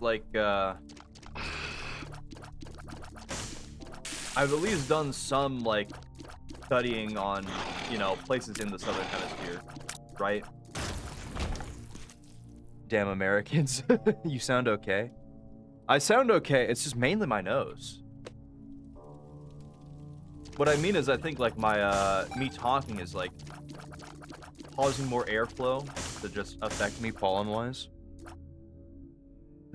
Like, I've at least done some, like, studying on, you know, places in the Southern Hemisphere, right? Damn Americans. You sound okay. I sound okay, it's just mainly my nose. What I mean is, I think, like, my, me talking is, like, causing more airflow to just affect me pollen-wise.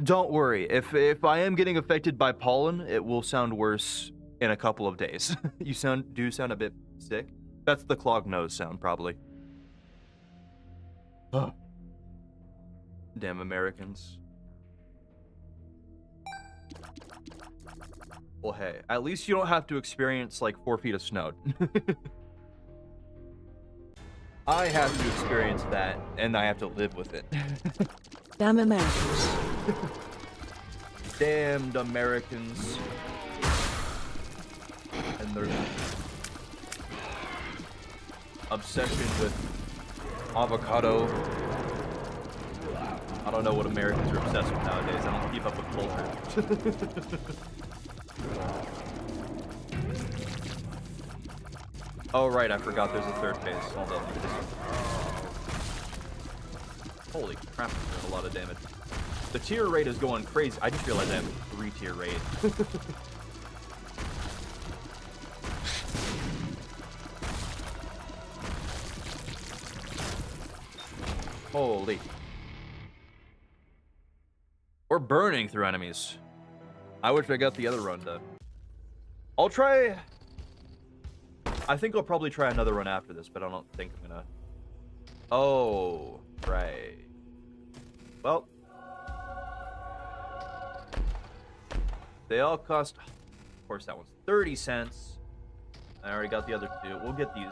Don't worry, if I am getting affected by pollen, it will sound worse in a couple of days. You do sound a bit sick. That's the clogged nose sound, probably. Oh. Damn Americans. Well, hey, at least you don't have to experience, like, 4 feet of snow. I have to experience that, and I have to live with it. Damn Americans. Damned Americans. And their obsession with avocado. I don't know what Americans are obsessed with nowadays. I don't keep up with culture. Oh, right, I forgot there's a third phase. Hold on. Holy crap, that's a lot of damage. The tier rate is going crazy. I just realized I have a 3-tier rate. Holy. We're burning through enemies. I wish I got the other run done. I'll try... I think I'll probably try another run after this, but I don't think I'm gonna... Oh, right. Well. They all cost... Of course, that one's 30 cents. I already got the other two. We'll get these.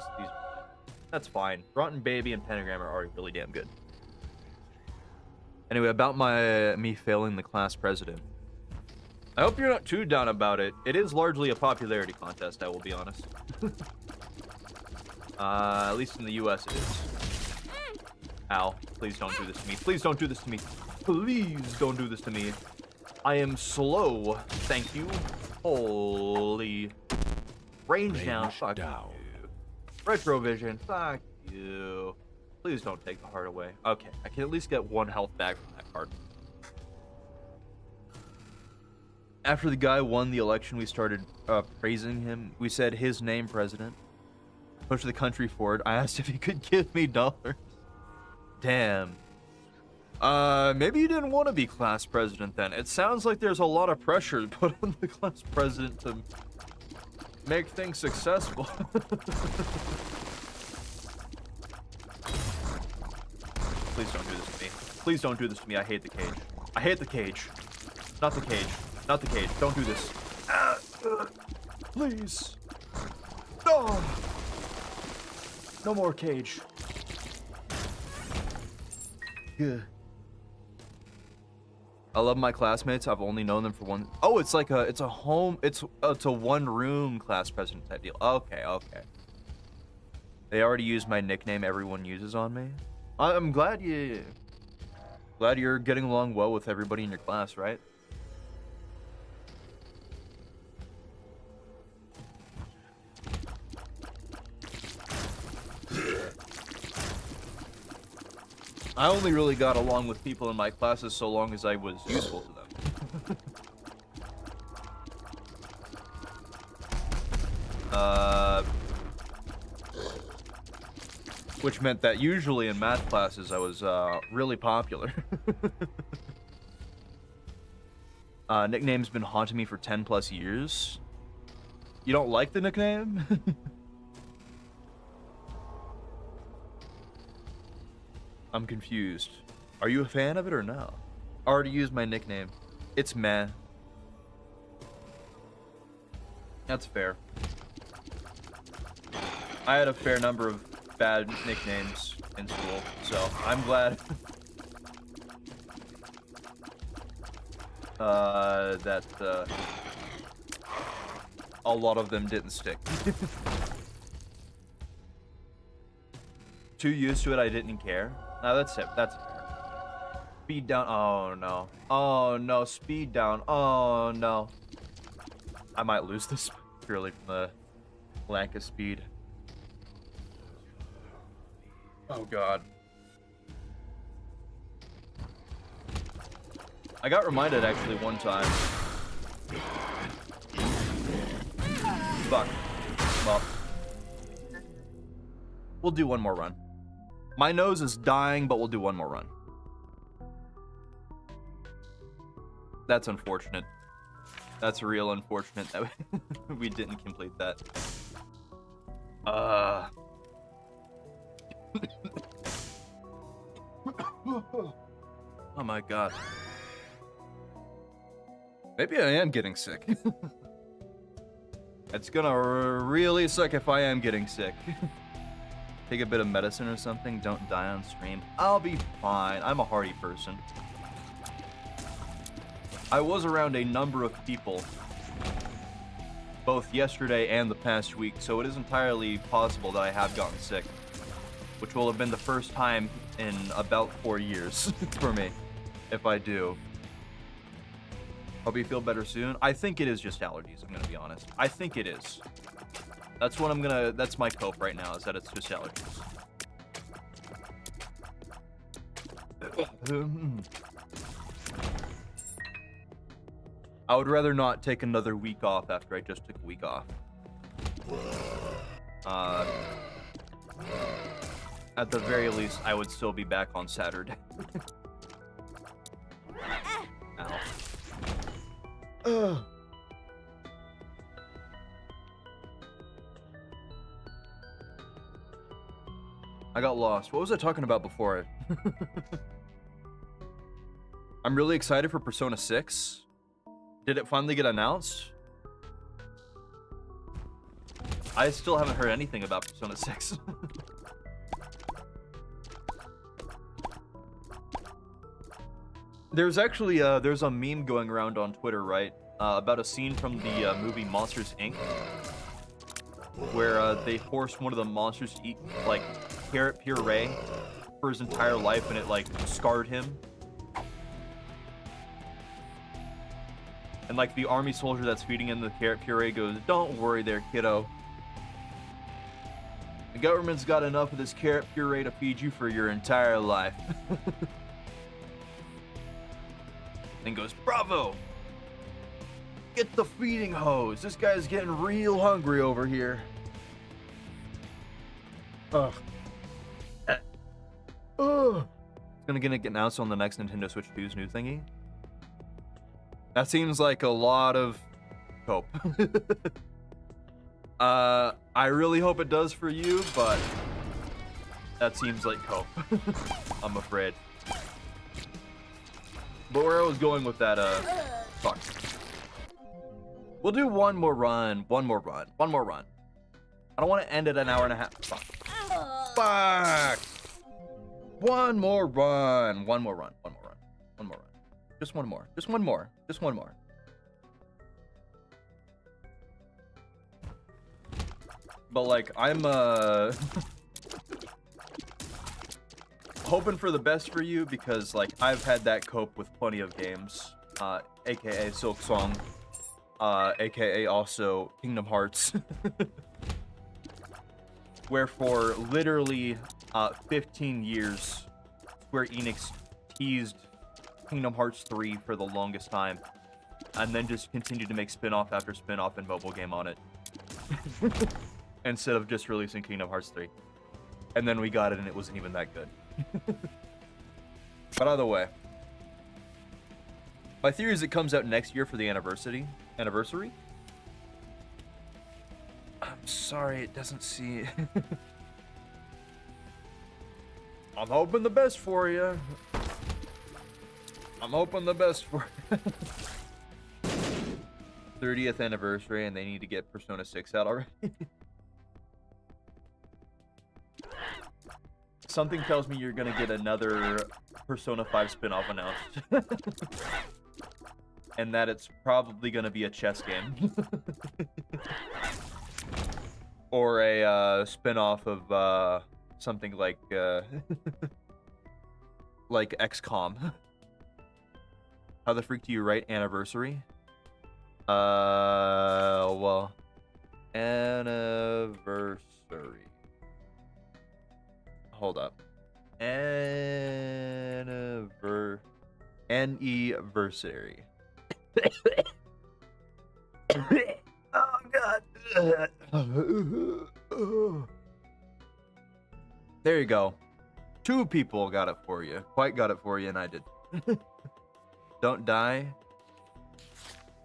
That's fine. Rotten Baby and Pentagram are already really damn good. Anyway, about me failing the class president. I hope you're not too down about it. It is largely a popularity contest, I will be honest. At least in the US it is. Ow. Please don't do this to me. Please don't do this to me. Please don't do this to me. I am slow. Thank you. Holy. Range down. Fuck you. Retrovision. Fuck you. Please don't take the heart away. Okay, I can at least get 1 health back from that card. After the guy won the election, we started praising him. We said his name, president. Push the country forward. I asked if he could give me dollars. Damn. Maybe you didn't want to be class president then. It sounds like there's a lot of pressure put on the class president to make things successful. Please don't do this to me. Please don't do this to me. I hate the cage. I hate the cage. Not the cage. Not the cage. Don't do this. Please. No. No more cage. Yeah. I love my classmates. I've only known them for one. Oh, it's like it's a 1-room class president type deal. Okay, okay. They already used my nickname everyone uses on me. I'm glad you're getting along well with everybody in your class, right? I only really got along with people in my classes so long as I was useful to them. Which meant that usually in math classes I was really popular. Nickname's been haunting me for 10+ years. You don't like the nickname? I'm confused. Are you a fan of it or no? I already used my nickname. It's meh. That's fair. I had a fair number of bad nicknames in school, so I'm glad. that a lot of them didn't stick. Too used to it, I didn't care. No, that's it. That's fair. Speed down. Oh no. Oh no. Speed down. Oh no. I might lose this purely from the lack of speed. Oh god. I got reminded actually one time. Fuck. Well, we'll do one more run. My nose is dying, but we'll do one more run. That's unfortunate. That's real unfortunate that we didn't complete that. Oh my god. Maybe I am getting sick. It's gonna really suck if I am getting sick. Take a bit of medicine or something. Don't die on stream. I'll be fine. I'm a hardy person. I was around a number of people, both yesterday and the past week, so it is entirely possible that I have gotten sick, which will have been the first time in about 4 years for me, if I do. Hope you feel better soon. I think it is just allergies, I'm gonna be honest. I think it is. That's what that's my cope right now, is that it's just allergies. I would rather not take another week off after I just took a week off. At the very least, I would still be back on Saturday. Ow. Ugh. I got lost. What was I talking about before? I'm really excited for Persona 6. Did it finally get announced? I still haven't heard anything about Persona 6. There's actually there's a meme going around on Twitter, right? About a scene from the movie Monsters Inc. Where they forced one of the monsters to eat like carrot puree for his entire life, and it like scarred him. And like the army soldier that's feeding him the carrot puree goes, "Don't worry there, kiddo. The government's got enough of this carrot puree to feed you for your entire life." Then goes, "Bravo! Get the feeding hose. This guy's getting real hungry over here." Ugh. Ugh. It's gonna get announced on the next Nintendo Switch 2's new thingy. That seems like a lot of hope. I really hope it does for you, but that seems like hope. I'm afraid. But where I was going with that, fuck. We'll do one more run. One more run. I don't want to end at an hour and a half. Fuck. Fuck. One more run. Just one more. But like, I'm hoping for the best for you, because like I've had that cope with plenty of games, aka Silk Song, aka also Kingdom Hearts, where for literally 15 years Square Enix teased Kingdom Hearts 3 for the longest time, and then just continued to make spin-off after spin-off and mobile game on it instead of just releasing Kingdom Hearts 3. And then we got it and it wasn't even that good. But either way, my theory is it comes out next year for the anniversary. I'm sorry, it doesn't see it. I'm hoping the best for you. 30th anniversary, and they need to get Persona 6 out already. Something tells me you're gonna get another Persona 5 spin-off announced. and that it's probably gonna be a chess game. Or a spin-off of something like like XCOM. How the freak do you write anniversary? Well, anniversary. Hold up. Anniversary. Oh god. There you go. 2 people got it for you. Quite got it for you, and I did. Don't die.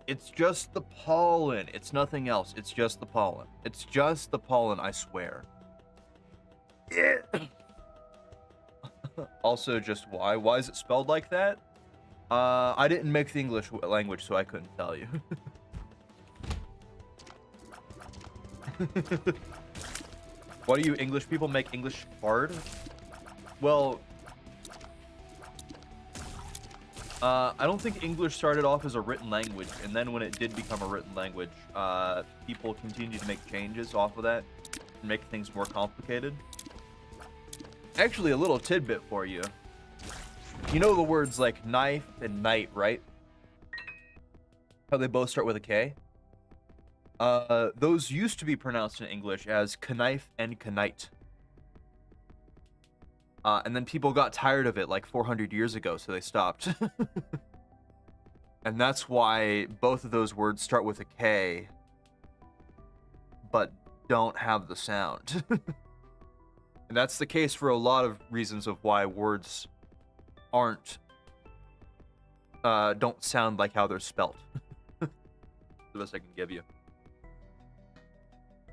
It's just the pollen. It's nothing else. It's just the pollen. It's just the pollen, I swear. Yeah. Also, just why? Why is it spelled like that? I didn't make the English language, so I couldn't tell you. Why do you English people make English hard? Well, I don't think English started off as a written language, and then when it did become a written language, people continued to make changes off of that and make things more complicated. Actually, a little tidbit for you. You know the words like knife and knight, right? How they both start with a K? Those used to be pronounced in English as knife and knight. And then people got tired of it like 400 years ago, so they stopped. And that's why both of those words start with a K, but don't have the sound. And that's the case for a lot of reasons of why words aren't, don't sound like how they're spelt. The best I can give you.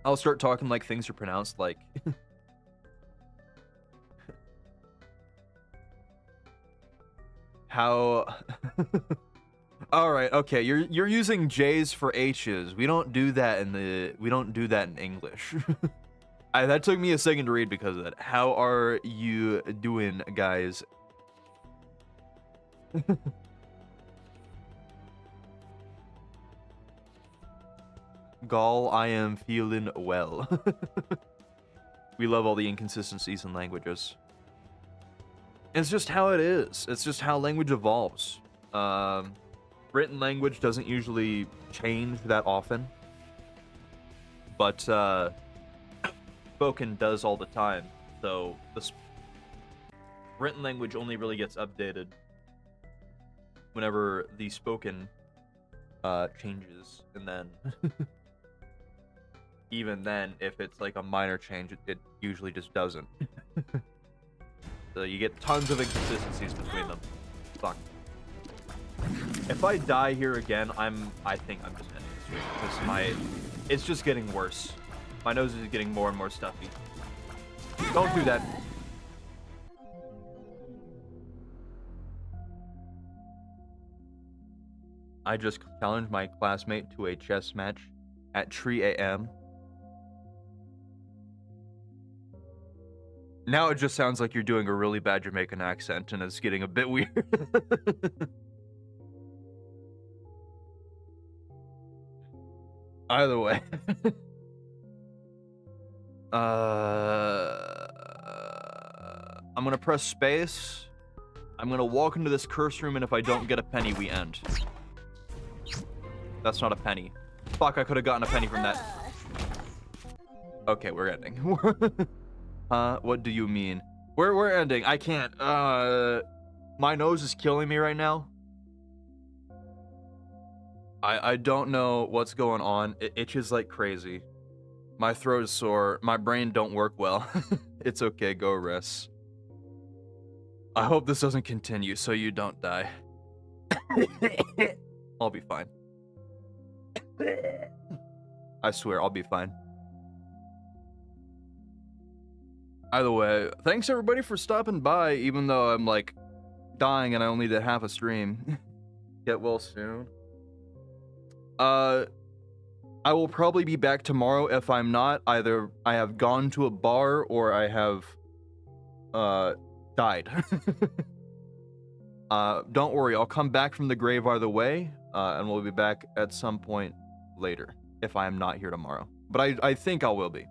I'll start talking like things are pronounced like... How... Alright, okay, you're using J's for H's. We don't do that in English. That took me a second to read because of that. How are you doing, guys? Gall, I am feeling well. We love all the inconsistencies in languages. It's just how it is. It's just how language evolves. Written language doesn't usually change that often. But, spoken does all the time. So, the written language only really gets updated whenever the spoken changes. And then, even then, if it's like a minor change, it usually just doesn't. So you get tons of inconsistencies between them. Fuck. If I die here again, I think I'm just ending this stream because it's just getting worse. My nose is getting more and more stuffy. Don't do that. I just challenged my classmate to a chess match at 3 a.m. Now it just sounds like you're doing a really bad Jamaican accent, and it's getting a bit weird. Either way. I'm gonna press space. I'm gonna walk into this curse room, and if I don't get a penny, we end. That's not a penny. Fuck, I could have gotten a penny from that. Okay, we're ending. What do you mean? We're ending. I can't. My nose is killing me right now. I don't know what's going on. It itches like crazy. My throat is sore. My brain don't work well. It's okay, go rest. I hope this doesn't continue so you don't die. I'll be fine. I swear, I'll be fine. Either way, thanks everybody for stopping by, even though I'm like dying and I only did half a stream. Get well soon. I will probably be back tomorrow. If I'm not, either I have gone to a bar or I have died. Don't worry, I'll come back from the grave either way, and we'll be back at some point later, if I am not here tomorrow. But I think I will be.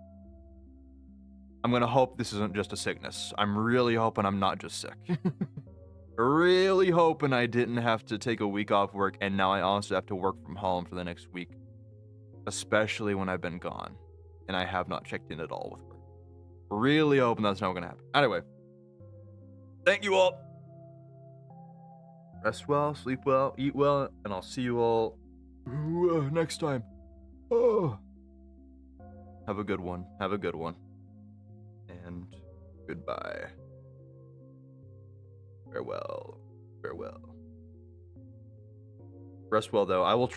I'm gonna hope this isn't just a sickness. I'm really hoping I'm not just sick. Really hoping I didn't have to take a week off work, and now I also have to work from home for the next week. Especially when I've been gone, and I have not checked in at all with work. Really hoping that's not gonna happen. Anyway, thank you all. Rest well, sleep well, eat well, and I'll see you all next time. Oh. Have a good one. Have a good one. And goodbye. Farewell. Farewell. Rest well, though. I will try.